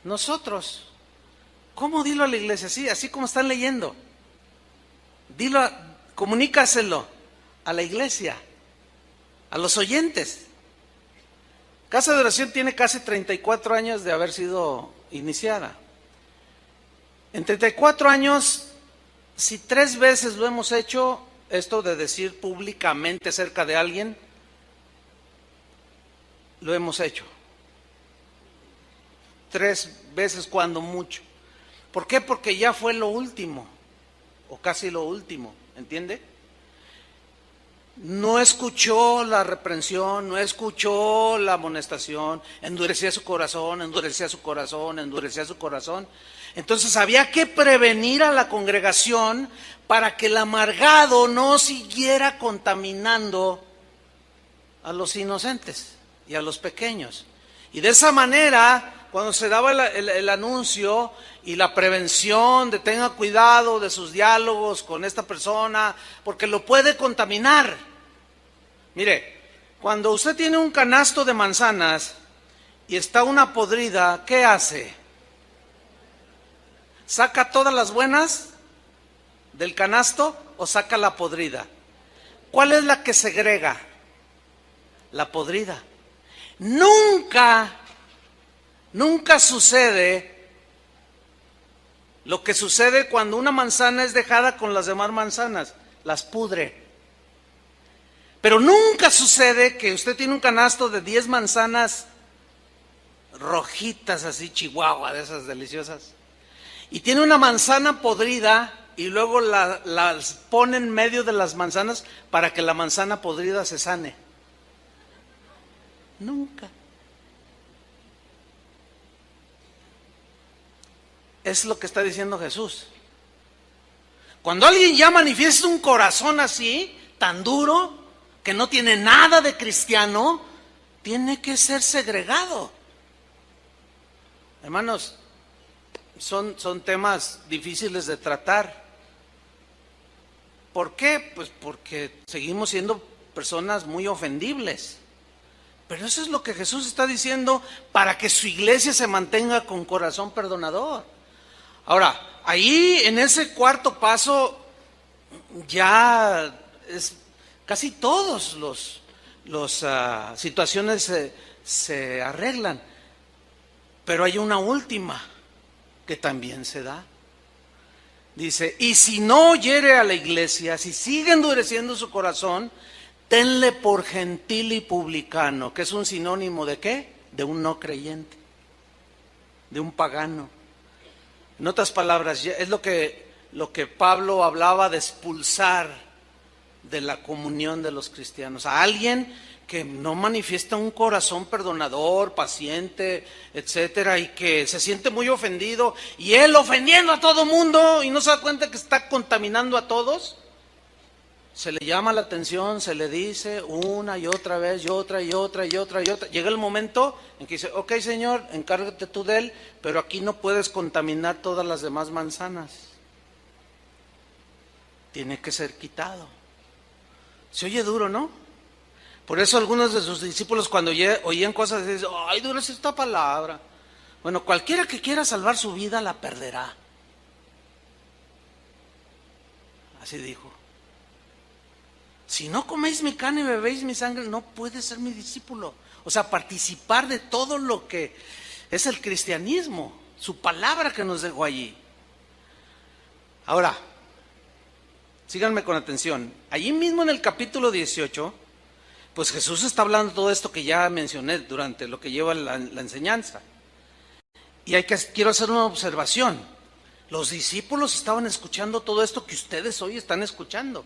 A: Nosotros. ¿Cómo dilo a la iglesia? Sí, así como están leyendo. Comunícaselo a la iglesia, a los oyentes. Casa de Oración tiene casi 34 años de haber sido iniciada. En 34 años, si 3 veces lo hemos hecho, esto de decir públicamente acerca de alguien, lo hemos hecho. 3 veces cuando mucho. ¿Por qué? Porque ya fue lo último, o casi lo último, ¿entiende? No escuchó la reprensión, no escuchó la amonestación, endurecía su corazón, endurecía su corazón, endurecía su corazón. Entonces había que prevenir a la congregación para que el amargado no siguiera contaminando a los inocentes y a los pequeños. Y de esa manera, cuando se daba el anuncio y la prevención de tenga cuidado de sus diálogos con esta persona, porque lo puede contaminar. Mire, cuando usted tiene un canasto de manzanas y está una podrida, ¿qué hace? ¿Saca todas las buenas del canasto o saca la podrida? ¿Cuál es la que segrega? La podrida. Nunca sucede lo que sucede cuando una manzana es dejada con las demás manzanas, las pudre. Pero nunca sucede que usted tiene un canasto de 10 manzanas rojitas, así chihuahua, de esas deliciosas, y tiene una manzana podrida y luego las pone en medio de las manzanas para que la manzana podrida se sane. Nunca. Es lo que está diciendo Jesús. Cuando alguien ya manifiesta un corazón así, tan duro, que no tiene nada de cristiano, tiene que ser segregado. Hermanos, son temas difíciles de tratar. ¿Por qué? Pues porque seguimos siendo personas muy ofendibles. Pero eso es lo que Jesús está diciendo para que su iglesia se mantenga con corazón perdonador. Ahora, ahí en ese cuarto paso ya es casi todos los situaciones se arreglan. Pero hay una última que también se da. Dice, y si no oyere a la iglesia, si sigue endureciendo su corazón, tenle por gentil y publicano, que es un sinónimo de ¿qué? De un no creyente, de un pagano. En otras palabras, es lo que Pablo hablaba de expulsar de la comunión de los cristianos. A alguien que no manifiesta un corazón perdonador, paciente, etcétera, y que se siente muy ofendido, y él ofendiendo a todo mundo y no se da cuenta que está contaminando a todos. Se le llama la atención, se le dice una y otra vez, y otra y otra y otra y otra. Llega el momento en que dice, ok Señor, encárgate tú de él, pero aquí no puedes contaminar todas las demás manzanas. Tiene que ser quitado. Se oye duro, ¿no? Por eso algunos de sus discípulos cuando oían cosas dicen, ay, dura es esta palabra. Bueno, cualquiera que quiera salvar su vida la perderá. Así dijo. Si no coméis mi carne y bebéis mi sangre, no puedes ser mi discípulo. O sea, participar de todo lo que es el cristianismo, su palabra que nos dejó allí. Ahora, síganme con atención. Allí mismo en el capítulo 18, pues Jesús está hablando todo esto que ya mencioné durante lo que lleva la enseñanza. Y quiero hacer una observación. Los discípulos estaban escuchando todo esto que ustedes hoy están escuchando.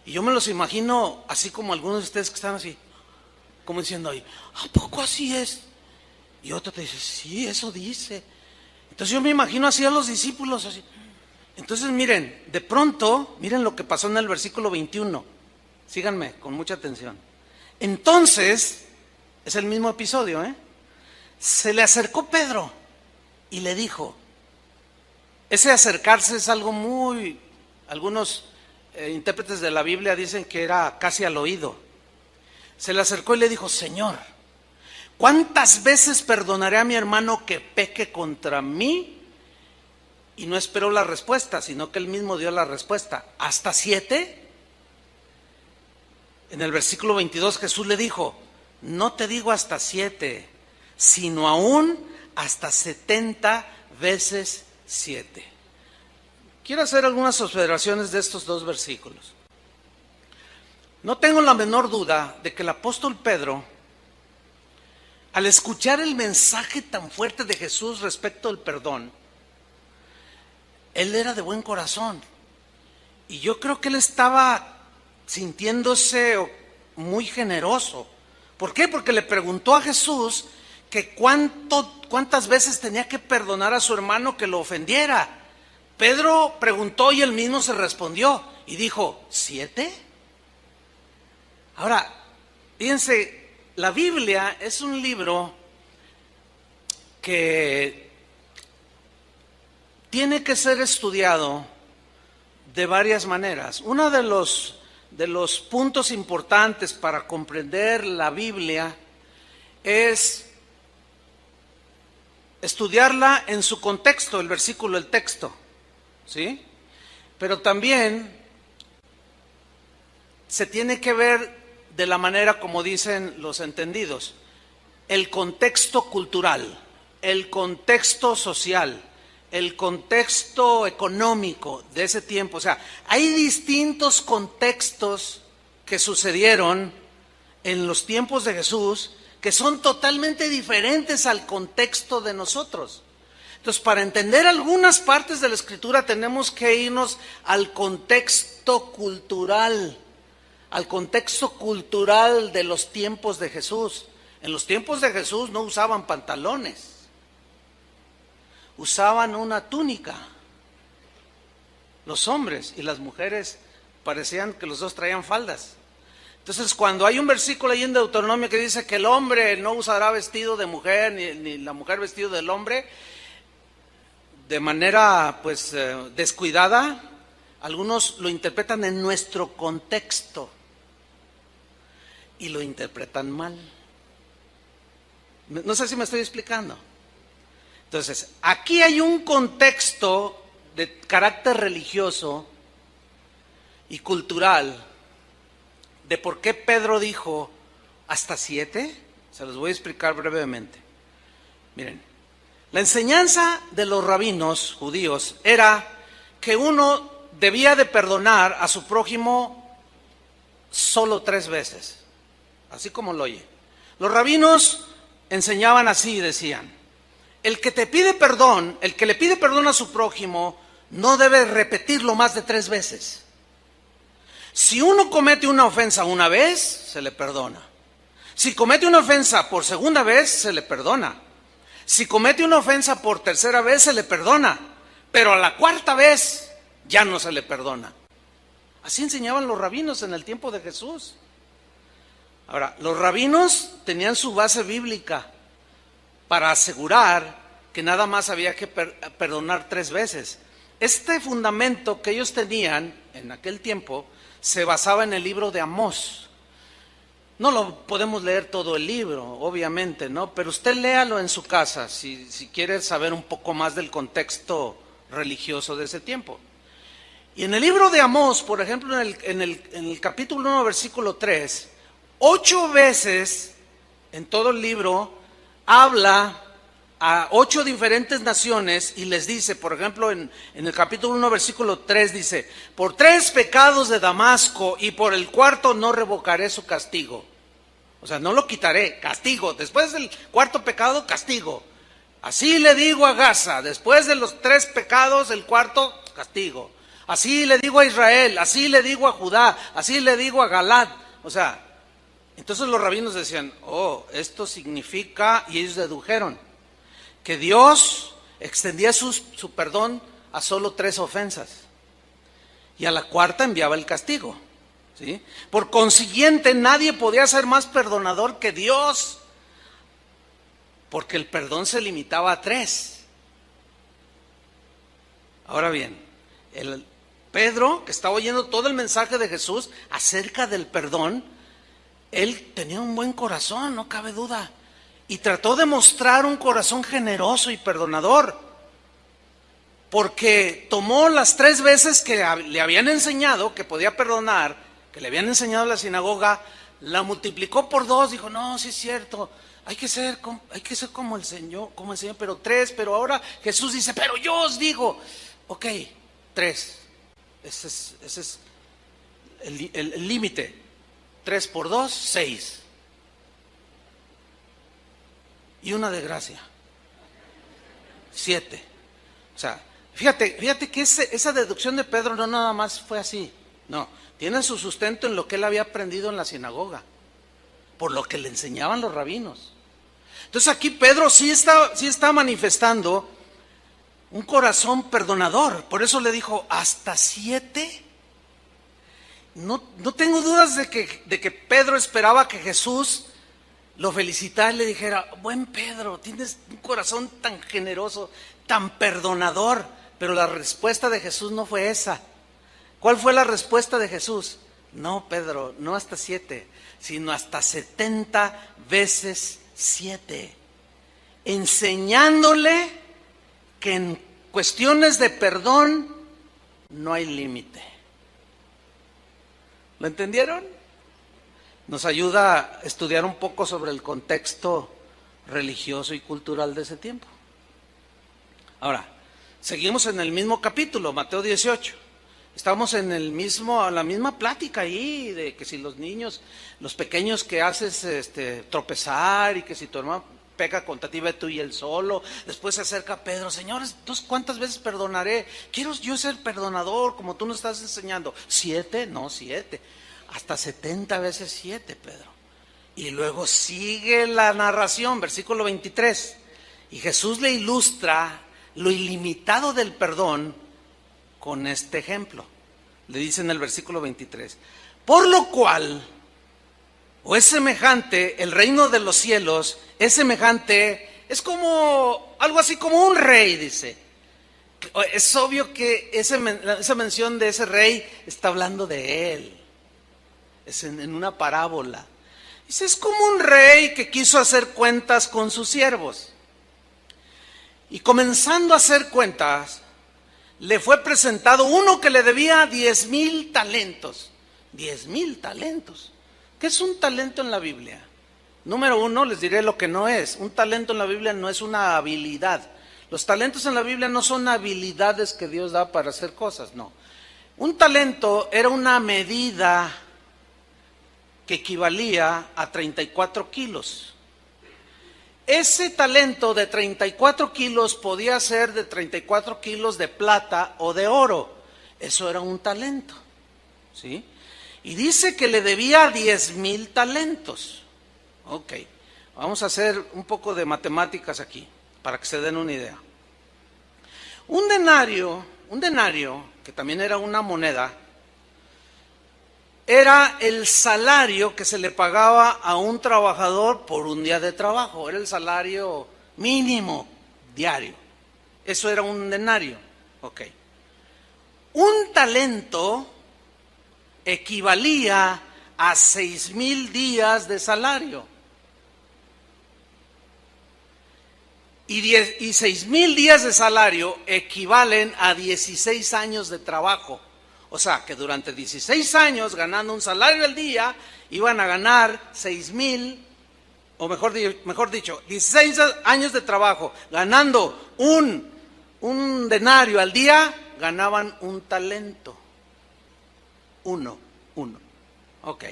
A: Y yo me los imagino así como algunos de ustedes que están así, como diciendo ahí, ¿a poco así es? Y otro te dice, sí, eso dice. Entonces yo me imagino así a los discípulos, así. Entonces miren, de pronto, miren lo que pasó en el versículo 21. Síganme con mucha atención. Entonces, es el mismo episodio, se le acercó Pedro y le dijo, ese acercarse es algo muy, algunos intérpretes de la Biblia dicen que era casi al oído. Se le acercó y le dijo, Señor, ¿cuántas veces perdonaré a mi hermano que peque contra mí? Y no esperó la respuesta, sino que él mismo dio la respuesta. ¿Hasta 7? En el versículo 22 Jesús le dijo, no te digo hasta 7, sino aún hasta 70 veces 7. Quiero hacer algunas observaciones de estos dos versículos. No tengo la menor duda de que el apóstol Pedro, al escuchar el mensaje tan fuerte de Jesús respecto al perdón, él era de buen corazón. Y yo creo que él estaba sintiéndose muy generoso. ¿Por qué? Porque le preguntó a Jesús que cuántas veces tenía que perdonar a su hermano que lo ofendiera. Pedro preguntó y él mismo se respondió y dijo, ¿7? Ahora, fíjense, la Biblia es un libro que tiene que ser estudiado de varias maneras. Uno de los puntos importantes para comprender la Biblia es estudiarla en su contexto, el versículo, el texto, ¿sí? Pero también se tiene que ver de la manera como dicen los entendidos, el contexto cultural, el contexto social, el contexto económico de ese tiempo. O sea, hay distintos contextos que sucedieron en los tiempos de Jesús que son totalmente diferentes al contexto de nosotros. Entonces, para entender algunas partes de la Escritura tenemos que irnos al contexto cultural de los tiempos de Jesús. En los tiempos de Jesús no usaban pantalones, usaban una túnica. Los hombres y las mujeres parecían que los dos traían faldas. Entonces, cuando hay un versículo ahí en Deuteronomio que dice que el hombre no usará vestido de mujer, ni la mujer vestido del hombre, de manera descuidada, algunos lo interpretan en nuestro contexto y lo interpretan mal. No sé si me estoy explicando. Entonces, aquí hay un contexto de carácter religioso y cultural de por qué Pedro dijo hasta 7. Se los voy a explicar brevemente. Miren, la enseñanza de los rabinos judíos era que uno debía de perdonar a su prójimo solo 3 veces, así como lo oye. Los rabinos enseñaban así, decían, el que le pide perdón a su prójimo no debe repetirlo más de 3 veces. Si uno comete una ofensa una vez, se le perdona. Si comete una ofensa por segunda vez, se le perdona. Si comete una ofensa por tercera vez, se le perdona. Pero a la 4ª vez, ya no se le perdona. Así enseñaban los rabinos en el tiempo de Jesús. Ahora, los rabinos tenían su base bíblica para asegurar que nada más había que perdonar 3 veces. Este fundamento que ellos tenían en aquel tiempo se basaba en el libro de Amós. No lo podemos leer todo el libro, obviamente, ¿no? Pero usted léalo en su casa si quiere saber un poco más del contexto religioso de ese tiempo. Y en el libro de Amós, por ejemplo, en el capítulo 1, versículo 3, 8 veces en todo el libro habla a 8 diferentes naciones y les dice, por ejemplo, en el capítulo 1, versículo 3 dice, por 3 pecados de Damasco y por el 4º no revocaré su castigo. O sea, no lo quitaré, castigo. Después del 4º pecado, castigo. Así le digo a Gaza, después de los 3 pecados, el 4º, castigo. Así le digo a Israel, así le digo a Judá, así le digo a Galat. O sea, Entonces los rabinos decían, oh, esto significa, y ellos dedujeron, que Dios extendía su perdón a solo 3 ofensas. Y a la cuarta enviaba el castigo, ¿sí? Por consiguiente, nadie podía ser más perdonador que Dios, porque el perdón se limitaba a 3. Ahora bien, Pedro, que estaba oyendo todo el mensaje de Jesús acerca del perdón, él tenía un buen corazón, no cabe duda, y trató de mostrar un corazón generoso y perdonador, porque tomó las 3 veces que le habían enseñado que podía perdonar, que le habían enseñado en la sinagoga, la multiplicó por 2, dijo, no, sí es cierto, hay que ser como el Señor, pero 3, pero ahora Jesús dice, pero yo os digo, ok, 3, ese es el límite, 3 por 2, 6, y una de gracia, 7, o sea, fíjate que esa deducción de Pedro no nada más fue así, no, tiene su sustento en lo que él había aprendido en la sinagoga, por lo que le enseñaban los rabinos. Entonces aquí Pedro sí está manifestando un corazón perdonador, por eso le dijo, ¿hasta 7? No tengo dudas de que Pedro esperaba que Jesús lo felicitara y le dijera, buen Pedro, tienes un corazón tan generoso, tan perdonador. Pero la respuesta de Jesús no fue esa. ¿Cuál fue la respuesta de Jesús? No, Pedro, no hasta 7, sino hasta 70 veces 7. Enseñándole que en cuestiones de perdón no hay límite. ¿Lo entendieron? Nos ayuda a estudiar un poco sobre el contexto religioso y cultural de ese tiempo. Ahora, seguimos en el mismo capítulo, Mateo 18. Estamos en la misma plática ahí, de que si los niños, los pequeños que haces tropezar, y que si tu hermano peca contra ti, ve tú y él solo. Después se acerca Pedro, señores, ¿cuántas veces perdonaré? Quiero yo ser perdonador, como tú nos estás enseñando. 7, no 7, hasta 70 veces 7, Pedro. Y luego sigue la narración, versículo 23. Y Jesús le ilustra lo ilimitado del perdón con este ejemplo. Le dice en el versículo 23, por lo cual, o es semejante, el reino de los cielos es semejante, es como, algo así como un rey, dice. Es obvio que esa mención de ese rey está hablando de él. Es en una parábola. Dice, es como un rey que quiso hacer cuentas con sus siervos. Y comenzando a hacer cuentas, le fue presentado uno que le debía 10,000 talentos. 10,000 talentos. ¿Qué es un talento en la Biblia? Número 1, les diré lo que no es. Un talento en la Biblia no es una habilidad. Los talentos en la Biblia no son habilidades que Dios da para hacer cosas, no. Un talento era una medida que equivalía a 34 kilos. Ese talento de 34 kilos podía ser de 34 kilos de plata o de oro. Eso era un talento, ¿sí? Y dice que le debía 10,000 talentos. Ok, vamos a hacer un poco de matemáticas aquí, para que se den una idea. Un denario, que también era una moneda, era el salario que se le pagaba a un trabajador por un día de trabajo. Era el salario mínimo diario. Eso era un denario. Ok. Un talento equivalía a 6,000 días de salario. Y 6,000 días de salario equivalen a 16 años de trabajo. O sea, que durante 16 años, ganando un salario al día, iban a ganar 6,000, o mejor dicho, 16 años de trabajo, ganando un denario al día, ganaban un talento. Uno. Ok.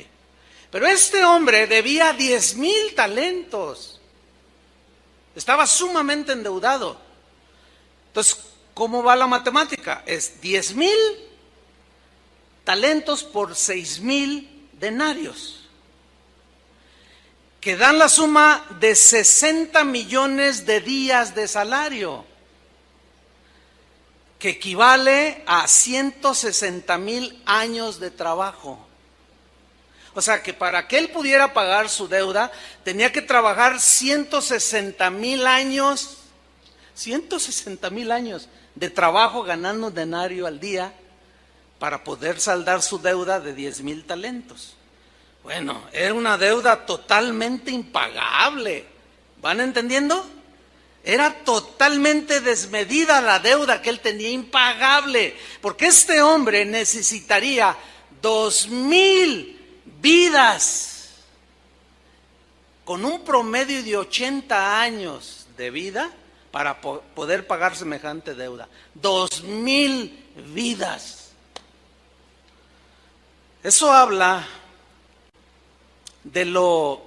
A: Pero este hombre debía 10,000 talentos. Estaba sumamente endeudado. Entonces, ¿cómo va la matemática? Es 10,000 talentos por 6,000 denarios. que dan la suma de 60 millones de días de salario, que equivale a 160,000 años de trabajo. O sea que para que él pudiera pagar su deuda, tenía que trabajar 160,000 años, 160,000 años de trabajo ganando un denario al día para poder saldar su deuda de 10,000 talentos. Bueno, era una deuda totalmente impagable. ¿Van entendiendo? Era totalmente desmedida la deuda que él tenía, impagable, porque este hombre necesitaría 2,000 vidas con un promedio de 80 años de vida para poder pagar semejante deuda. 2,000 vidas. Eso habla de lo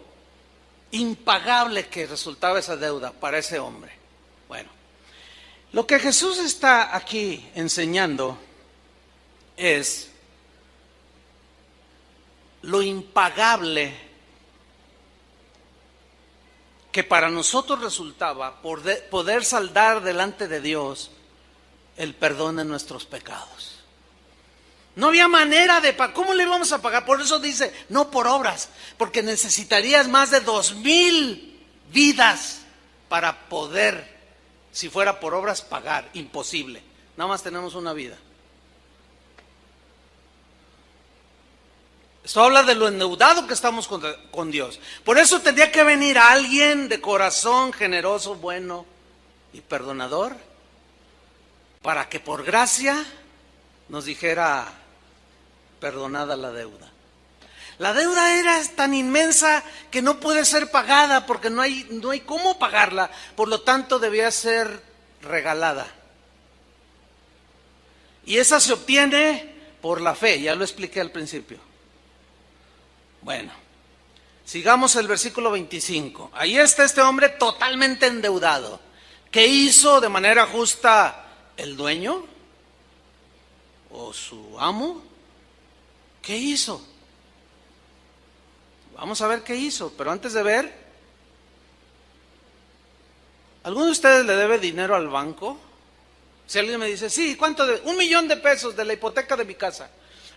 A: impagable que resultaba esa deuda para ese hombre. Bueno, lo que Jesús está aquí enseñando es lo impagable que para nosotros resultaba poder saldar delante de Dios el perdón de nuestros pecados. No había manera de pagar. ¿Cómo le íbamos a pagar? Por eso dice, no por obras, porque necesitarías más de 2,000 vidas para poder, si fuera por obras, pagar. Imposible. Nada más tenemos una vida. Esto habla de lo endeudado que estamos con Dios. Por eso tendría que venir alguien de corazón generoso, bueno y perdonador, para que por gracia nos dijera: perdonada la deuda. La deuda era tan inmensa que no puede ser pagada porque no hay cómo pagarla, por lo tanto debía ser regalada. Y esa se obtiene por la fe, ya lo expliqué al principio. Bueno, sigamos el versículo 25. Ahí está este hombre totalmente endeudado. ¿Qué hizo de manera justa el dueño o su amo? ¿Qué hizo? Vamos a ver qué hizo, pero antes de ver, ¿alguno de ustedes le debe dinero al banco? Si alguien me dice, sí, ¿cuánto debe? 1,000,000 de pesos de la hipoteca de mi casa,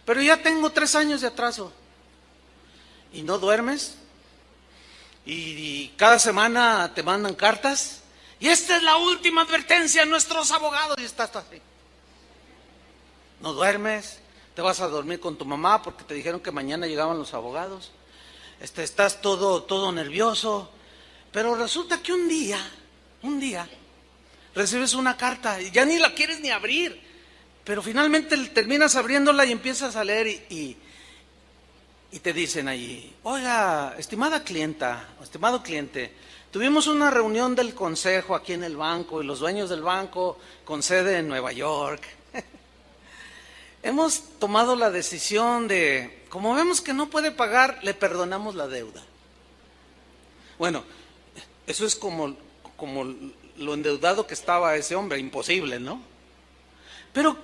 A: pero ya tengo 3 años de atraso. ¿Y no duermes? Y cada semana te mandan cartas, y esta es la última advertencia a nuestros abogados, y estás así. No duermes, te vas a dormir con tu mamá porque te dijeron que mañana llegaban los abogados. Estás todo nervioso, pero resulta que un día recibes una carta y ya ni la quieres ni abrir, pero finalmente terminas abriéndola y empiezas a leer y te dicen allí: oiga, estimada clienta, estimado cliente, tuvimos una reunión del consejo aquí en el banco y los dueños del banco con sede en Nueva York. Hemos tomado la decisión de, como vemos que no puede pagar, le perdonamos la deuda. Bueno, eso es como lo endeudado que estaba ese hombre, imposible, ¿no? Pero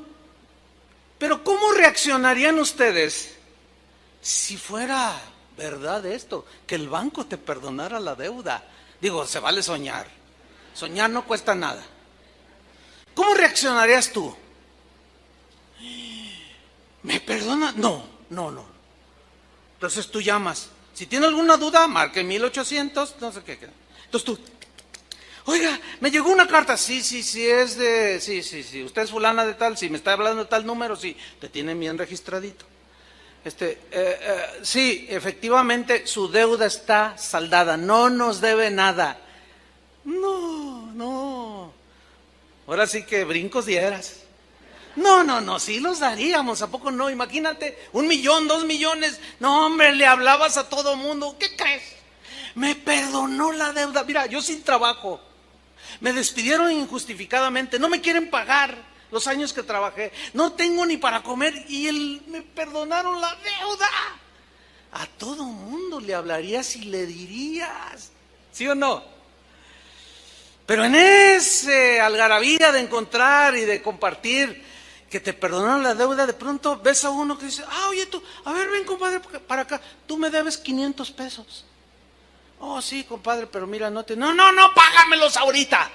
A: ¿cómo reaccionarían ustedes si fuera verdad esto, que el banco te perdonara la deuda? Digo, se vale soñar. Soñar no cuesta nada. ¿Cómo reaccionarías tú? ¿Me perdona? No. Entonces tú llamas. Si tiene alguna duda, marque 1800, no sé qué. Entonces tú, oiga, me llegó una carta. Sí, es de, sí. Usted es fulana de tal, si me está hablando de tal número, sí, te tienen bien registradito. Sí, efectivamente, su deuda está saldada, no nos debe nada. No. Ahora sí que brincos dieras. No, sí los daríamos, ¿a poco no? Imagínate, 1,000,000, 2,000,000. No, hombre, le hablabas a todo mundo. ¿Qué crees? Me perdonó la deuda. Mira, yo sin trabajo. Me despidieron injustificadamente. No me quieren pagar los años que trabajé. No tengo ni para comer y me perdonaron la deuda. A todo mundo le hablarías y le dirías. ¿Sí o no? Pero en ese algarabía de encontrar y de compartir que te perdonaron la deuda, de pronto ves a uno que dice: oye tú, a ver, ven compadre para acá, tú me debes 500 pesos. Oh, sí, compadre, pero mira, no, no, págamelos ahorita.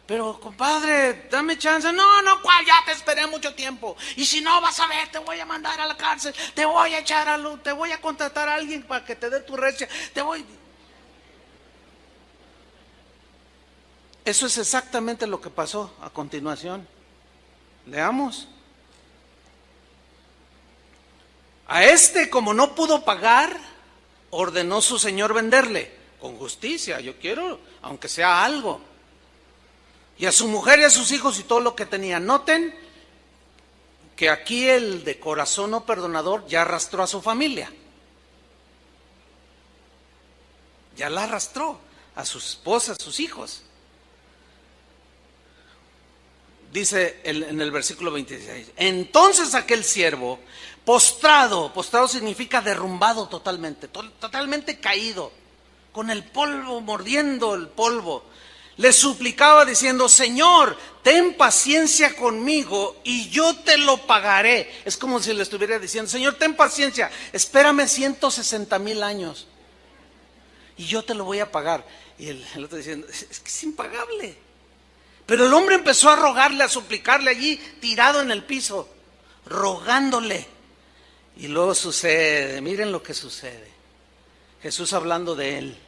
A: Pero, compadre, dame chance. No, ¿cuál? Ya te esperé mucho tiempo. Y si no, vas a ver, te voy a mandar a la cárcel, te voy a echar a luz, te voy a contratar a alguien para que te dé tu recha, Eso es exactamente lo que pasó a continuación. Leamos. A este, como no pudo pagar, ordenó su señor venderle con justicia. Yo quiero, aunque sea algo. Y a su mujer y a sus hijos y todo lo que tenía. Noten que aquí el de corazón no perdonador ya arrastró a su familia. Ya la arrastró a su esposa, a sus hijos. Dice en el versículo 26, entonces aquel siervo, postrado significa derrumbado totalmente caído, con el polvo, mordiendo el polvo, le suplicaba diciendo, Señor, ten paciencia conmigo y yo te lo pagaré. Es como si le estuviera diciendo, Señor, ten paciencia, espérame 160,000 años y yo te lo voy a pagar. Y el otro diciendo, es que es impagable. Pero el hombre empezó a rogarle, a suplicarle allí, tirado en el piso, rogándole. Y luego sucede, miren lo que sucede. Jesús hablando de él.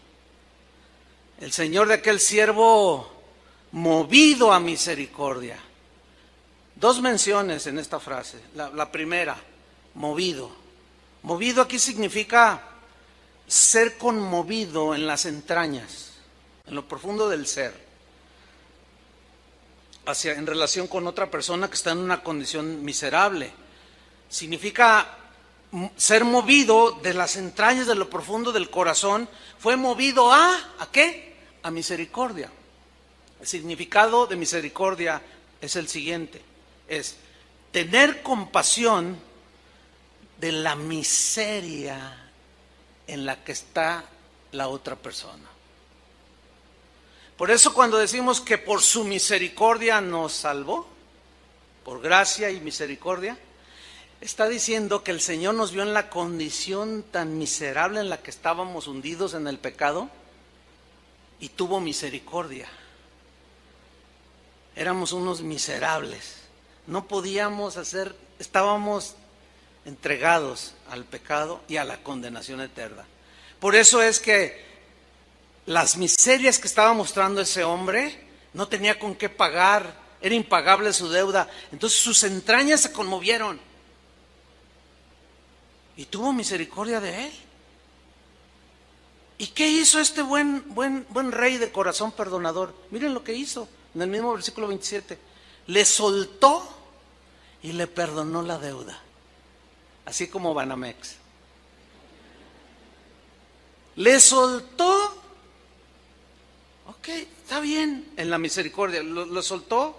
A: El Señor de aquel siervo, movido a misericordia. Dos menciones en esta frase. La primera, movido. Movido aquí significa ser conmovido en las entrañas, en lo profundo del ser. En relación con otra persona que está en una condición miserable. Significa ser movido de las entrañas, de lo profundo del corazón. Fue movido ¿a qué? A misericordia. El significado de misericordia es el siguiente. Es tener compasión de la miseria en la que está la otra persona. Por eso cuando decimos que por su misericordia nos salvó, por gracia y misericordia, está diciendo que el Señor nos vio en la condición tan miserable en la que estábamos hundidos en el pecado y tuvo misericordia. Éramos unos miserables, no podíamos hacer, estábamos entregados al pecado y a la condenación eterna. Por eso es que las miserias que estaba mostrando ese hombre, no tenía con qué pagar, era impagable su deuda, entonces sus entrañas se conmovieron y tuvo misericordia de él. ¿Y qué hizo este buen rey de corazón perdonador? Miren lo que hizo en el mismo versículo 27, le soltó y le perdonó la deuda, así como Banamex. Le soltó. Ok, está bien, en la misericordia, lo soltó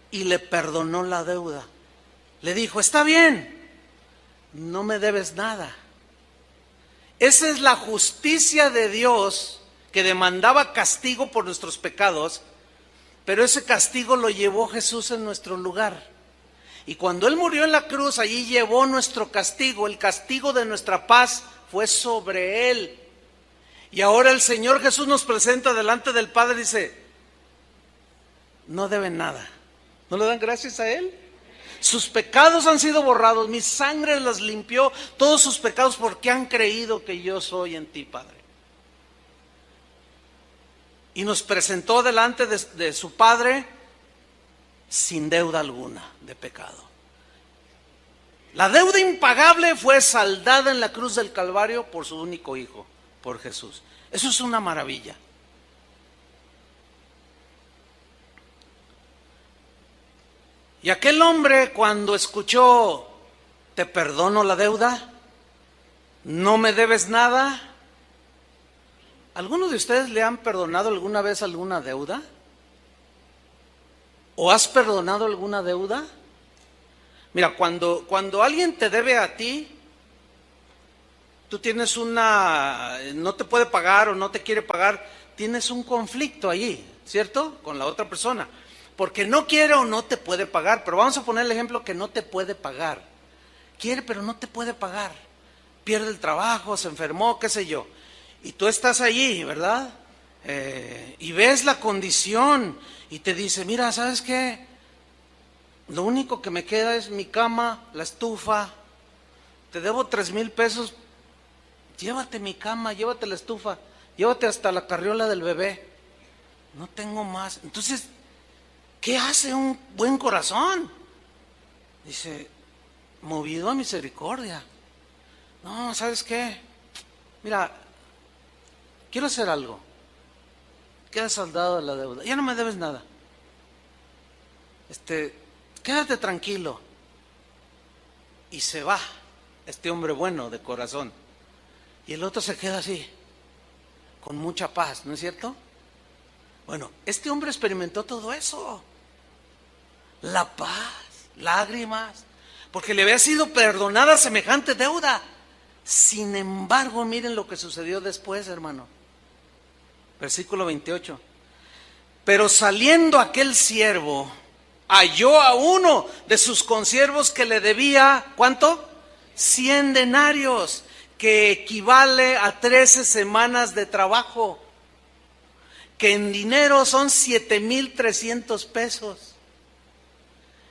A: y le perdonó la deuda. Le dijo, está bien, no me debes nada. Esa es la justicia de Dios que demandaba castigo por nuestros pecados, pero ese castigo lo llevó Jesús en nuestro lugar. Y cuando Él murió en la cruz, allí llevó nuestro castigo, el castigo de nuestra paz fue sobre Él. Y ahora el Señor Jesús nos presenta delante del Padre y dice, no deben nada. ¿No le dan gracias a Él? Sus pecados han sido borrados, mi sangre las limpió, todos sus pecados porque han creído que yo soy en ti, Padre. Y nos presentó delante de su Padre sin deuda alguna de pecado. La deuda impagable fue saldada en la cruz del Calvario por su único Hijo, por Jesús. Eso es una maravilla. Y aquel hombre cuando escuchó, te perdono la deuda, no me debes nada. ¿Alguno de ustedes le han perdonado alguna vez alguna deuda? ¿O has perdonado alguna deuda? Mira, cuando alguien te debe a ti, tú tienes no te puede pagar o no te quiere pagar, tienes un conflicto allí, ¿cierto? Con la otra persona, porque no quiere o no te puede pagar. Pero vamos a poner el ejemplo que no te puede pagar. Quiere pero no te puede pagar. pierde el trabajo, se enfermó, qué sé yo. Y tú estás allí, ¿verdad? Y ves la condición y te dice, mira, ¿sabes qué? Lo único que me queda es mi cama, la estufa. Te debo 3,000 pesos. Llévate mi cama, llévate la estufa, llévate hasta la carriola del bebé. No tengo más. Entonces, ¿qué hace un buen corazón? Dice, movido a misericordia. No, ¿sabes qué? Mira, quiero hacer algo. Queda saldado de la deuda. Ya no me debes nada. Quédate tranquilo. Y se va este hombre bueno de corazón. Y el otro se queda así, con mucha paz, ¿no es cierto? Bueno, este hombre experimentó todo eso. La paz, lágrimas, porque le había sido perdonada semejante deuda. Sin embargo, miren lo que sucedió después, hermano. Versículo 28. Pero saliendo aquel siervo, halló a uno de sus consiervos que le debía, ¿cuánto? 100 denarios, que equivale a 13 semanas de trabajo, que en dinero son 7,300 pesos.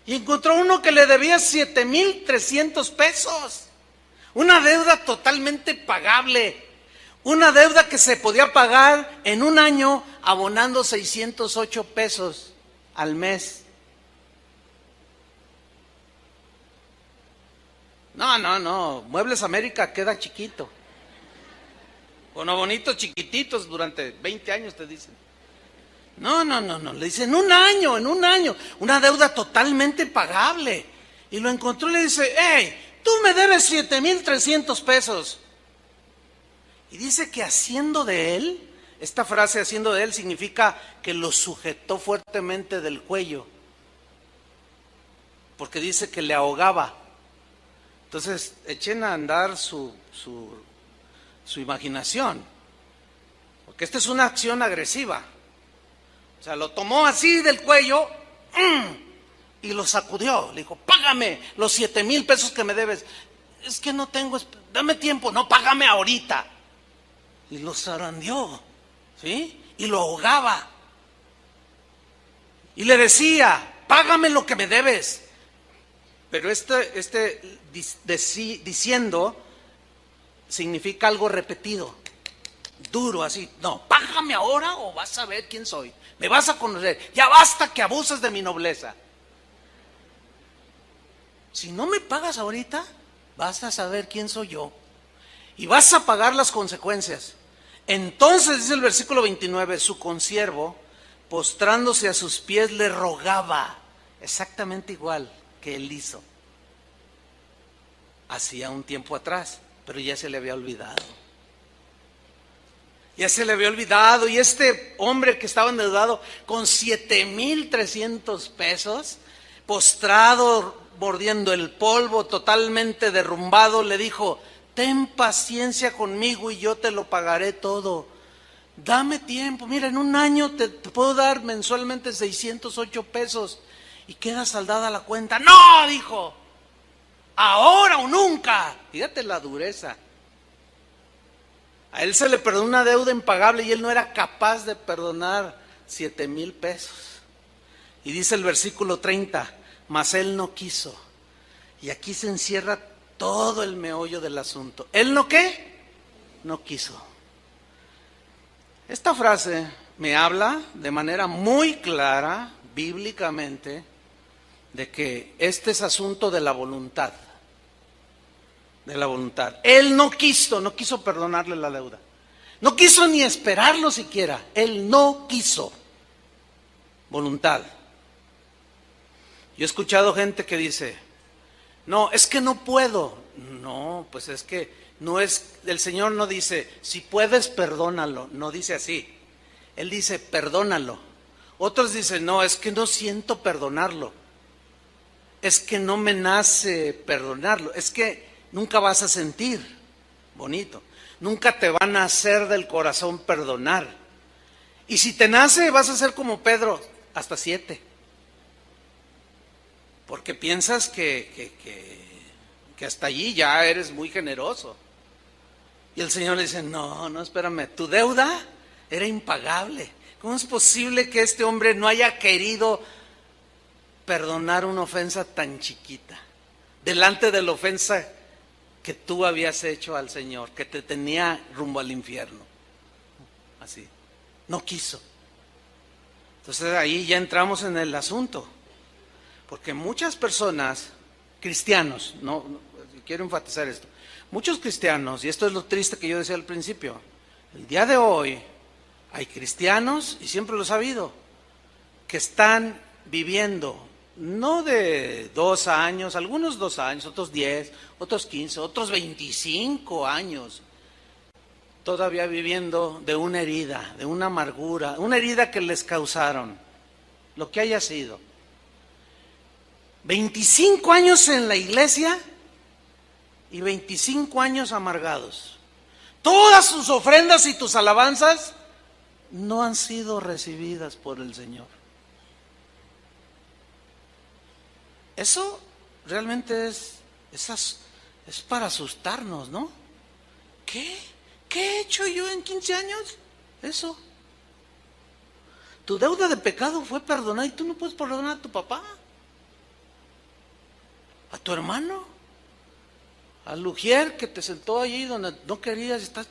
A: Y encontró uno que le debía 7,300 pesos. Una deuda totalmente pagable. Una deuda que se podía pagar en un año abonando 608 pesos al mes. No, Muebles América queda chiquito. Bueno, bonitos chiquititos durante 20 años te dicen. No, le dicen en un año, una deuda totalmente pagable. Y lo encontró y le dice, hey, tú me debes 7,300 pesos. Y dice que haciendo de él, esta frase haciendo de él significa que lo sujetó fuertemente del cuello. Porque dice que le ahogaba. Entonces, echen a andar su imaginación. Porque esta es una acción agresiva. O sea, lo tomó así del cuello y lo sacudió. Le dijo, págame los 7,000 pesos que me debes. Es que no tengo, dame tiempo. No, págame ahorita. Y lo zarandeó, ¿sí? Y lo ahogaba. Y le decía, págame lo que me debes. Pero diciendo significa algo repetido, duro así. No, págame ahora o vas a ver quién soy. Me vas a conocer. Ya basta que abuses de mi nobleza. Si no me pagas ahorita, vas a saber quién soy yo. Y vas a pagar las consecuencias. Entonces dice el versículo 29, su consiervo, postrándose a sus pies, le rogaba, exactamente igual que él hizo hacía un tiempo atrás, pero ya se le había olvidado. Ya se le había olvidado, y este hombre que estaba endeudado con 7,300 pesos, postrado, mordiendo el polvo, totalmente derrumbado, le dijo, ten paciencia conmigo y yo te lo pagaré todo. Dame tiempo, mira, en un año te puedo dar mensualmente 608 pesos y queda saldada la cuenta. No, dijo, ahora o nunca. Fíjate la dureza. A él se le perdonó una deuda impagable y él no era capaz de perdonar 7,000 pesos. Y dice el versículo 30, mas él no quiso. Y aquí se encierra todo el meollo del asunto. ¿Él no qué? No quiso. Esta frase me habla de manera muy clara, bíblicamente, de que este es asunto de la voluntad. De la voluntad. Él no quiso perdonarle la deuda. No quiso ni esperarlo siquiera. Él no quiso. Voluntad. Yo he escuchado gente que dice, no, es que no puedo. No, pues es que no es, el Señor no dice, si puedes, perdónalo. No dice así. Él dice, perdónalo. Otros dicen, no, es que no siento perdonarlo. Es que no me nace perdonarlo. Es que nunca vas a sentir bonito. Nunca te va a nacer del corazón perdonar. Y si te nace, vas a ser como Pedro, hasta 7. Porque piensas que hasta allí ya eres muy generoso. Y el Señor le dice, no, espérame, tu deuda era impagable. ¿Cómo es posible que este hombre no haya querido perdonar una ofensa tan chiquita delante de la ofensa que tú habías hecho al Señor, que te tenía rumbo al infierno? Así, no quiso. Entonces ahí ya entramos en el asunto, porque muchas personas, cristianos, quiero enfatizar esto, muchos cristianos, y esto es lo triste que yo decía al principio, el día de hoy hay cristianos, y siempre lo he sabido, que están viviendo, no de 2 años, algunos 2 años, otros 10, otros 15, otros 25 años, todavía viviendo de una herida, de una amargura, una herida que les causaron, lo que haya sido. 25 años en la iglesia y 25 años amargados. Todas sus ofrendas y tus alabanzas no han sido recibidas por el Señor. Eso realmente es para asustarnos, ¿no? ¿Qué he hecho yo en 15 años? Eso. Tu deuda de pecado fue perdonada y tú no puedes perdonar a tu papá, a tu hermano, al ujier que te sentó allí donde no querías y estás.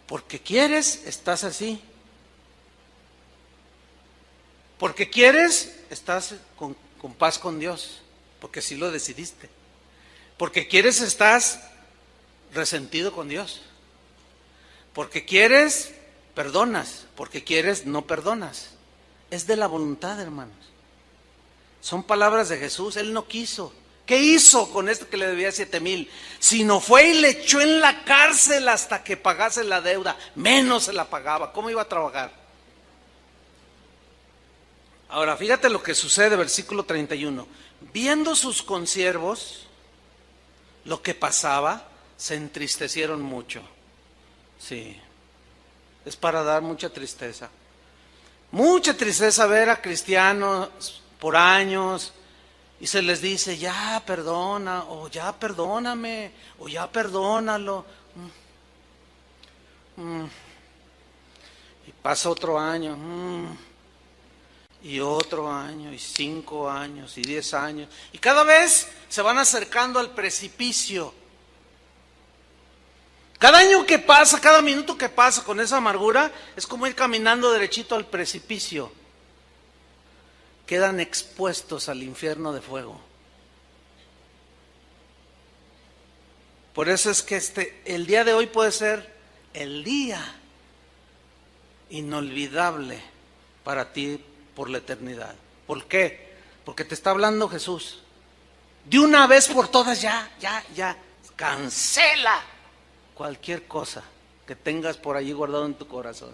A: Porque quieres, estás así. Porque quieres, estás con paz con Dios, porque así lo decidiste. Porque quieres, estás resentido con Dios. Porque quieres, perdonas. Porque quieres, no perdonas. Es de la voluntad, hermanos. Son palabras de Jesús. Él no quiso. ¿Qué hizo con esto que le debía 7,000? Si no fue y le echó en la cárcel hasta que pagase la deuda. Menos se la pagaba. ¿Cómo iba a trabajar? Ahora, fíjate lo que sucede, versículo 31. Viendo sus consiervos lo que pasaba, se entristecieron mucho. Sí, es para dar mucha tristeza. Mucha tristeza ver a cristianos por años y se les dice, ya perdona, o ya perdóname, o ya perdónalo. Y pasa otro año. Y otro año, y 5 años, y 10 años. Y cada vez se van acercando al precipicio. Cada año que pasa, cada minuto que pasa con esa amargura, es como ir caminando derechito al precipicio. Quedan expuestos al infierno de fuego. Por eso es que el día de hoy puede ser el día inolvidable para ti por la eternidad. ¿Por qué? Porque te está hablando Jesús. De una vez por todas ya, cancela cualquier cosa que tengas por allí guardado en tu corazón.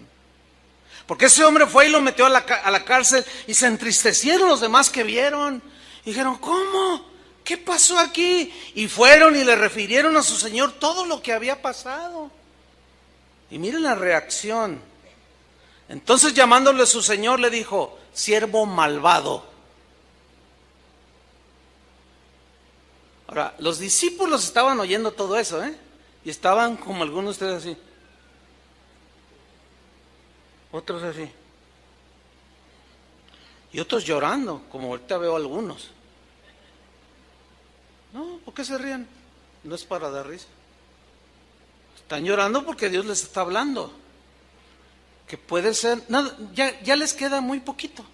A: Porque ese hombre fue y lo metió a la cárcel y se entristecieron los demás que vieron. Y dijeron, ¿cómo? ¿Qué pasó aquí? Y fueron y le refirieron a su Señor todo lo que había pasado. Y miren la reacción. Entonces llamándole a su Señor le dijo, siervo malvado. Ahora, los discípulos estaban oyendo todo eso, y estaban como algunos de ustedes así, otros así, y otros llorando, como ahorita veo algunos. No, ¿por qué se ríen? No es para dar risa. Están llorando porque Dios les está hablando. Que puede ser, nada, ya les queda muy poquito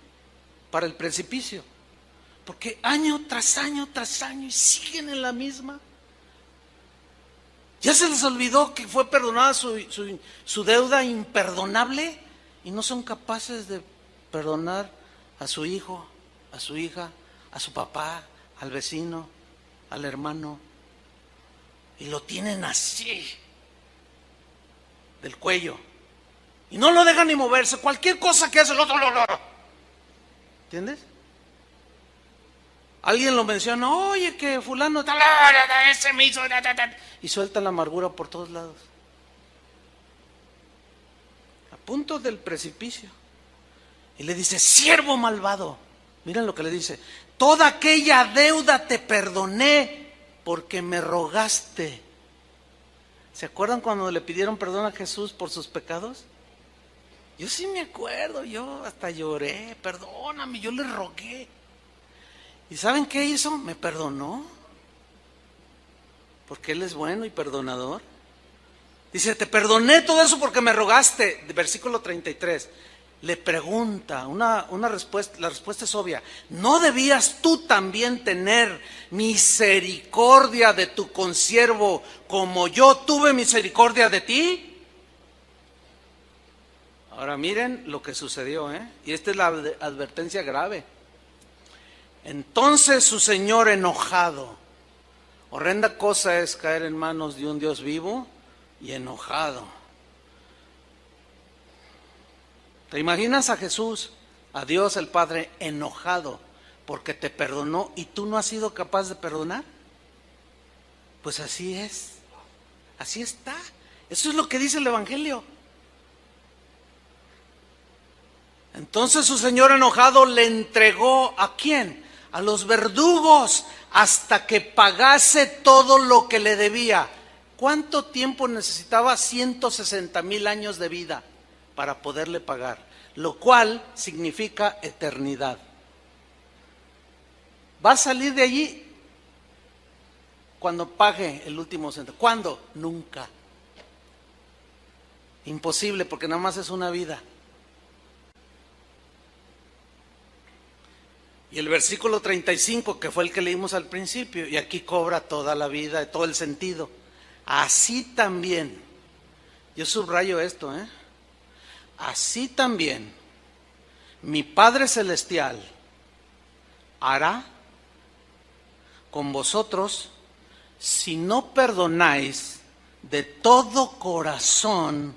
A: para el precipicio, porque año tras año y siguen en la misma. Ya se les olvidó que fue perdonada su deuda imperdonable y no son capaces de perdonar a su hijo, a su hija, a su papá, al vecino, al hermano, y lo tienen así del cuello. Y no lo dejan ni moverse. Cualquier cosa que hace el otro, ¿entiendes? Alguien lo menciona, oye, que fulano tal, ese me hizo, y suelta la amargura por todos lados. A punto del precipicio. Y le dice: siervo malvado. Miren lo que le dice: toda aquella deuda te perdoné porque me rogaste. ¿Se acuerdan cuando le pidieron perdón a Jesús por sus pecados? Yo sí me acuerdo, yo hasta lloré: perdóname, yo le rogué. ¿Y saben qué hizo? Me perdonó. Porque Él es bueno y perdonador. Dice: te perdoné todo eso porque me rogaste. Versículo 33. Le pregunta, una respuesta, la respuesta es obvia: ¿no debías tú también tener misericordia de tu consiervo como yo tuve misericordia de ti? Ahora miren lo que sucedió, y esta es la advertencia grave. Entonces su señor, enojado, horrenda cosa es caer en manos de un Dios vivo y enojado. ¿Te imaginas a Jesús, a Dios el Padre, enojado porque te perdonó y tú no has sido capaz de perdonar? Pues así es, así está. Eso es lo que dice el Evangelio. Entonces su señor, enojado, le entregó ¿a quién? A los verdugos, hasta que pagase todo lo que le debía. ¿Cuánto tiempo necesitaba? 160,000 años de vida para poderle pagar, lo cual significa eternidad. Va a salir de allí cuando pague el último centavo. ¿Cuándo? Nunca. Imposible, porque nada más es una vida. Y el versículo 35, que fue el que leímos al principio, y aquí cobra toda la vida, todo el sentido. Así también, yo subrayo esto, así también mi Padre Celestial hará con vosotros si no perdonáis de todo corazón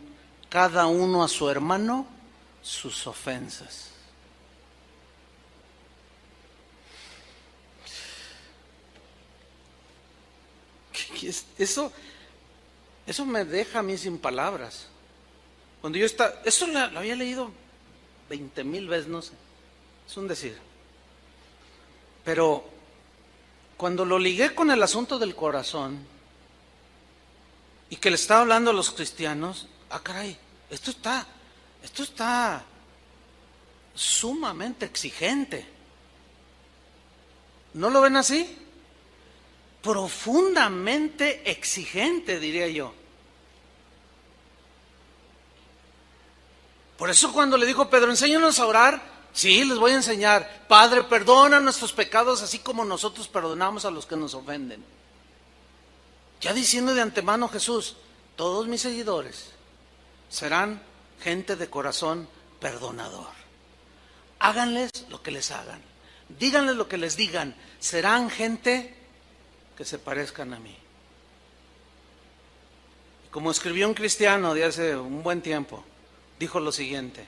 A: cada uno a su hermano sus ofensas. Eso me deja a mí sin palabras. Cuando yo estaba, eso lo había leído 20,000 veces, no sé, es un decir. Pero cuando lo ligué con el asunto del corazón y que le estaba hablando a los cristianos, caray, esto está sumamente exigente. ¿No lo ven así? Profundamente exigente, diría yo. Por eso cuando le dijo Pedro: enséñanos a orar, sí, les voy a enseñar. Padre, perdona nuestros pecados así como nosotros perdonamos a los que nos ofenden. Ya diciendo de antemano Jesús: todos mis seguidores serán gente de corazón perdonador. Háganles lo que les hagan, díganles lo que les digan, serán gente que se parezcan a mí. Como escribió un cristiano de hace un buen tiempo, dijo lo siguiente: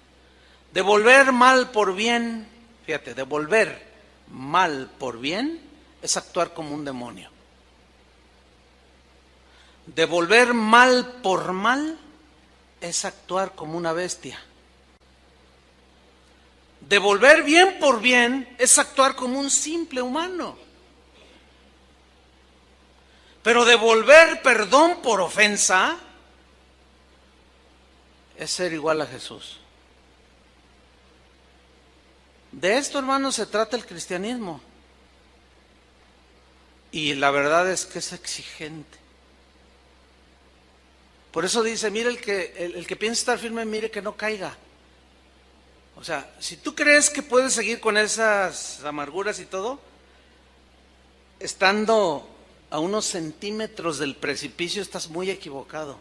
A: devolver mal por bien, fíjate, devolver mal por bien es actuar como un demonio. Devolver mal por mal es actuar como una bestia. Devolver bien por bien es actuar como un simple humano. Pero devolver perdón por ofensa es ser igual a Jesús. De esto, hermanos, se trata el cristianismo. Y la verdad es que es exigente. Por eso dice: mire, el que piensa estar firme, mire que no caiga. O sea, si tú crees que puedes seguir con esas amarguras y todo, estando a unos centímetros del precipicio, estás muy equivocado.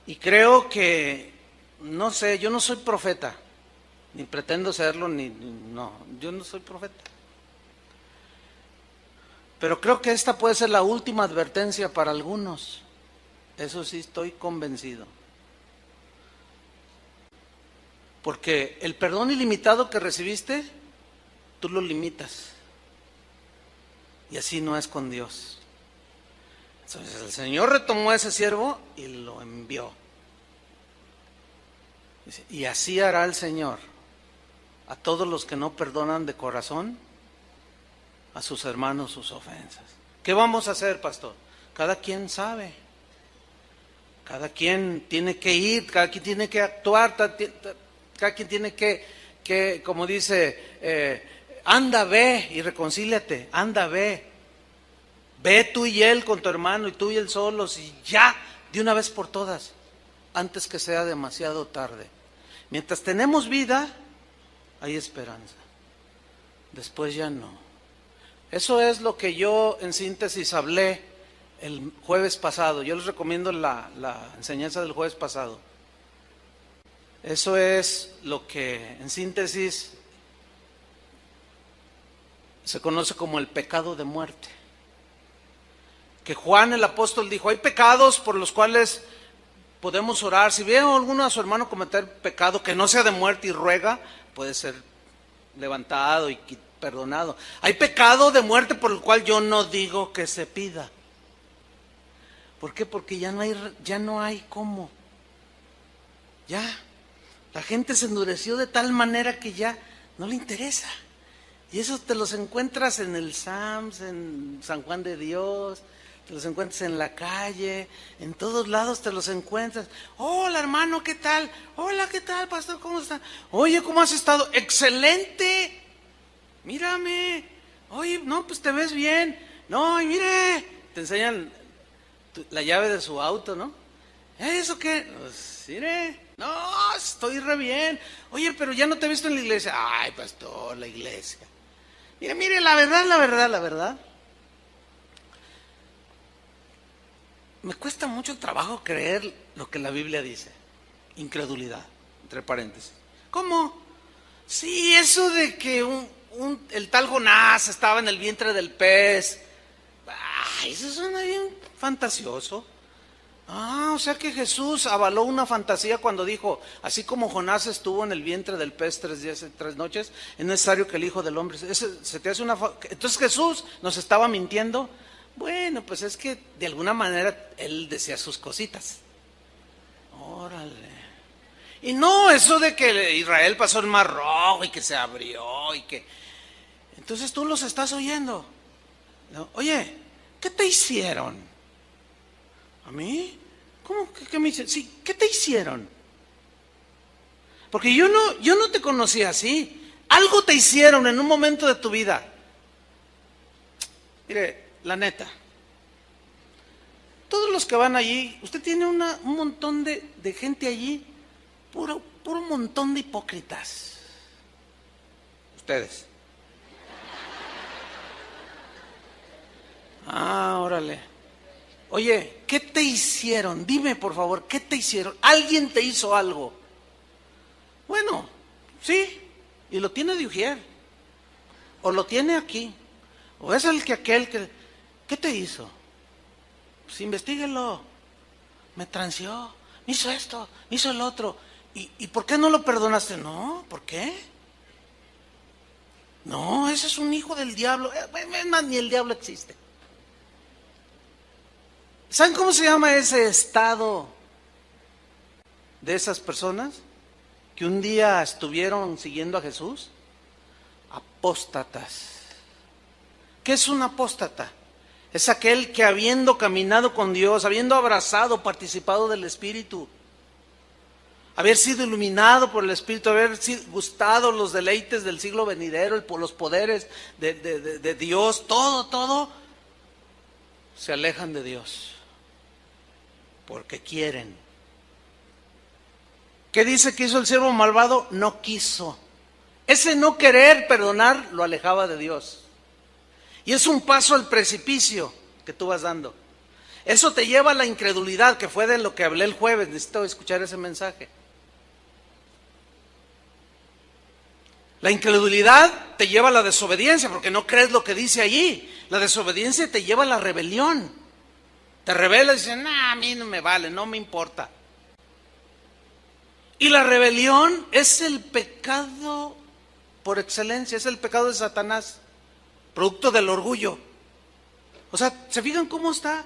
A: Y creo que, no sé, yo no soy profeta, ni pretendo serlo, no, yo no soy profeta. Pero creo que esta puede ser la última advertencia para algunos. Eso sí, estoy convencido. Porque el perdón ilimitado que recibiste, tú lo limitas. Y así no es con Dios. Entonces el Señor retomó a ese siervo y lo envió. Dice: y así hará el Señor a todos los que no perdonan de corazón a sus hermanos sus ofensas. ¿Qué vamos a hacer, pastor? Cada quien sabe. Cada quien tiene que ir, cada quien tiene que actuar, cada quien tiene que como dice, anda, ve y reconcíliate, anda, ve. Ve tú y él con tu hermano y tú y él solos y ya, de una vez por todas, antes que sea demasiado tarde. Mientras tenemos vida, hay esperanza. Después ya no. Eso es lo que yo en síntesis hablé el jueves pasado. Yo les recomiendo la enseñanza del jueves pasado. Eso es lo que en síntesis se conoce como el pecado de muerte. Que Juan el apóstol dijo, hay pecados por los cuales podemos orar. Si ve a alguno a su hermano cometer pecado que no sea de muerte y ruega, puede ser levantado y perdonado. Hay pecado de muerte por el cual yo no digo que se pida. ¿Por qué? Porque ya no hay cómo. Ya. La gente se endureció de tal manera que ya no le interesa. Y eso te los encuentras en el SAMS, en San Juan de Dios, te los encuentras en la calle, en todos lados te los encuentras. Hola hermano, ¿qué tal? Hola, ¿qué tal, pastor? ¿Cómo está? Oye, ¿cómo has estado? Excelente. Mírame. Oye, no, pues te ves bien. No, y mire, te enseñan la llave de su auto, ¿no? ¿Eso qué? Pues, mire, no, estoy re bien. Oye, pero ya no te he visto en la iglesia. Ay, pastor, la iglesia. Mire, la verdad. Me cuesta mucho trabajo creer lo que la Biblia dice. Incredulidad, entre paréntesis. ¿Cómo? Sí, eso de que el tal Jonás estaba en el vientre del pez. Ay, eso suena bien fantasioso. O sea que Jesús avaló una fantasía cuando dijo, así como Jonás estuvo en el vientre del pez 3 días y 3 noches, es necesario que el Hijo del Hombre... ¿Se te hace Entonces Jesús nos estaba mintiendo? Bueno, pues es que de alguna manera él decía sus cositas. Órale. Y no, eso de que Israel pasó el Mar Rojo y que se abrió y que... Entonces tú los estás oyendo. ¿No? Oye, ¿qué te hicieron? ¿A mí? ¿Cómo? ¿Qué me hicieron? Sí, ¿qué te hicieron? Porque yo no te conocí así. Algo te hicieron en un momento de tu vida. Mire, la neta. Todos los que van allí, usted tiene un montón de gente allí, puro montón de hipócritas. Ustedes. Órale. Oye, ¿qué te hicieron? Dime, por favor, ¿qué te hicieron? ¿Alguien te hizo algo? Bueno, sí, y lo tiene de ujier, o lo tiene aquí, o es aquel que... ¿Qué te hizo? Pues investíguelo. Me transió, me hizo esto, me hizo el otro. ¿Y por qué no lo perdonaste? No, ¿por qué? No, ese es un hijo del diablo. Ni el diablo existe. ¿Saben cómo se llama ese estado de esas personas que un día estuvieron siguiendo a Jesús? Apóstatas. ¿Qué es un apóstata? Es aquel que habiendo caminado con Dios, habiendo abrazado, participado del Espíritu, haber sido iluminado por el Espíritu, haber gustado los deleites del siglo venidero, los poderes de Dios, todo, se alejan de Dios. Porque quieren. ¿Qué dice que hizo el siervo malvado? No quiso. Ese no querer perdonar lo alejaba de Dios. Y es un paso al precipicio que tú vas dando. Eso te lleva a la incredulidad, que fue de lo que hablé el jueves. Necesito escuchar ese mensaje. La incredulidad te lleva a la desobediencia, porque no crees lo que dice allí. La desobediencia te lleva a la rebelión. Te rebelas y dices, a mí no me vale, no me importa. Y la rebelión es el pecado por excelencia, es el pecado de Satanás, producto del orgullo. O sea, ¿se fijan cómo está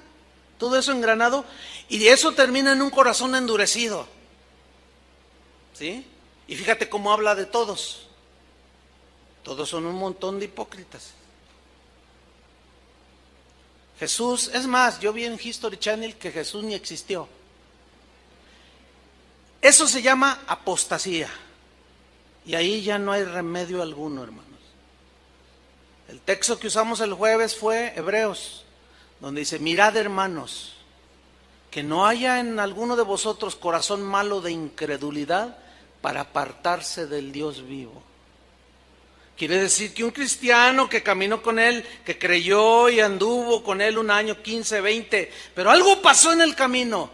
A: todo eso engranado? Y eso termina en un corazón endurecido. ¿Sí? Y fíjate cómo habla de todos. Todos son un montón de hipócritas. Jesús, es más, yo vi en History Channel que Jesús ni existió. Eso se llama apostasía. Y ahí ya no hay remedio alguno, hermanos. El texto que usamos el jueves fue Hebreos, donde dice: mirad, hermanos, que no haya en alguno de vosotros corazón malo de incredulidad para apartarse del Dios vivo. Quiere decir que un cristiano que caminó con Él, que creyó y anduvo con Él un año, 15, 20, pero algo pasó en el camino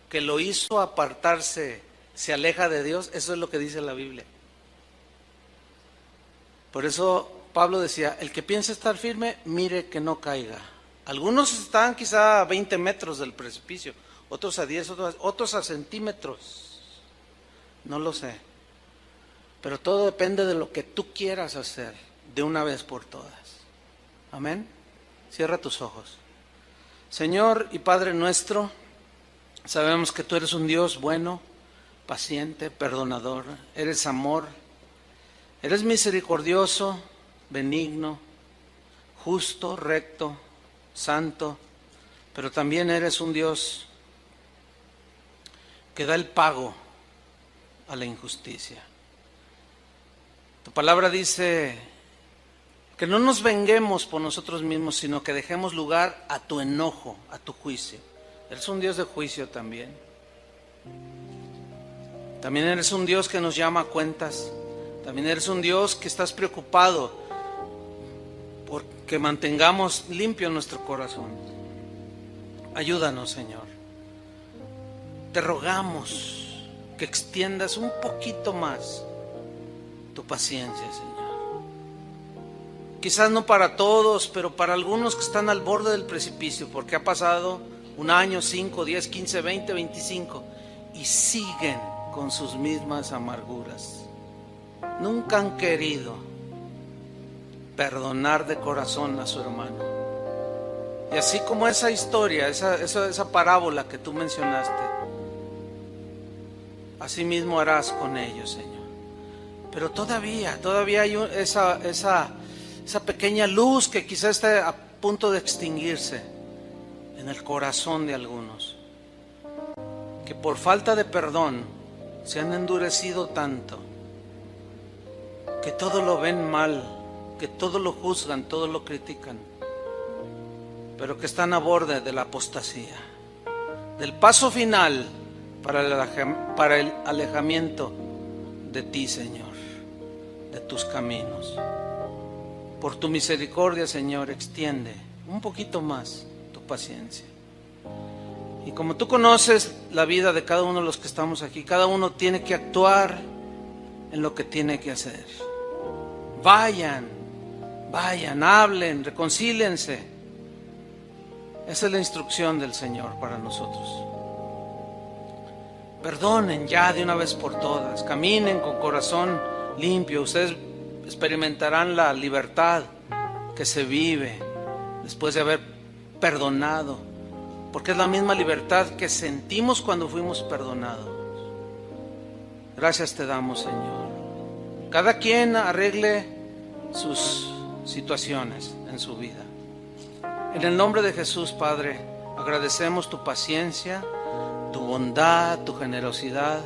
A: que lo hizo apartarse, se aleja de Dios. Eso es lo que dice la Biblia. Por eso Pablo decía: el que piensa estar firme, mire que no caiga. Algunos están quizá a 20 metros del precipicio, otros a 10, otros a centímetros. No lo sé. Pero todo depende de lo que tú quieras hacer de una vez por todas. Amén. Cierra tus ojos. Señor y Padre nuestro, sabemos que tú eres un Dios bueno, paciente, perdonador. Eres amor. Eres misericordioso, benigno, justo, recto, santo. Pero también eres un Dios que da el pago a la injusticia. Tu palabra dice que no nos venguemos por nosotros mismos, sino que dejemos lugar a tu enojo, a tu juicio. Eres un Dios de juicio también. También eres un Dios que nos llama a cuentas. También eres un Dios que estás preocupado por que mantengamos limpio nuestro corazón. Ayúdanos, Señor. Te rogamos que extiendas un poquito más tu paciencia, Señor. Quizás no para todos, pero para algunos que están al borde del precipicio, porque ha pasado un año, 5, 10, 15, 20, 25 y siguen con sus mismas amarguras. Nunca han querido perdonar de corazón a su hermano. Y así como esa historia, esa parábola que tú mencionaste, así mismo harás con ellos, Señor. Pero todavía hay esa pequeña luz que quizás esté a punto de extinguirse en el corazón de algunos, que por falta de perdón se han endurecido tanto, que todo lo ven mal, que todo lo juzgan, todo lo critican, pero que están a borde de la apostasía, del paso final para el alejamiento de ti, Señor, de tus caminos. Por tu misericordia, Señor, extiende un poquito más tu paciencia. Y como tú conoces la vida de cada uno de los que estamos aquí, cada uno tiene que actuar en lo que tiene que hacer. Vayan, hablen, reconcíliense. Esa es la instrucción del Señor para nosotros. Perdonen ya de una vez por todas, caminen con corazón limpio. Ustedes experimentarán la libertad que se vive después de haber perdonado, porque es la misma libertad que sentimos cuando fuimos perdonados. Gracias te damos, Señor. Cada quien arregle sus situaciones en su vida. En el nombre de Jesús, Padre, agradecemos tu paciencia, tu bondad, tu generosidad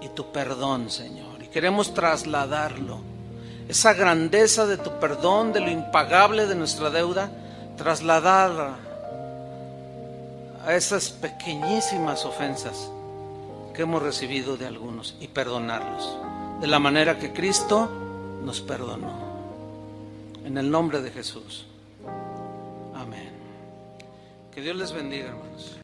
A: y tu perdón, Señor. Y queremos trasladarlo, esa grandeza de tu perdón, de lo impagable de nuestra deuda, trasladarla a esas pequeñísimas ofensas que hemos recibido de algunos y perdonarlos de la manera que Cristo nos perdonó. En el nombre de Jesús. Amén. Que Dios les bendiga, hermanos.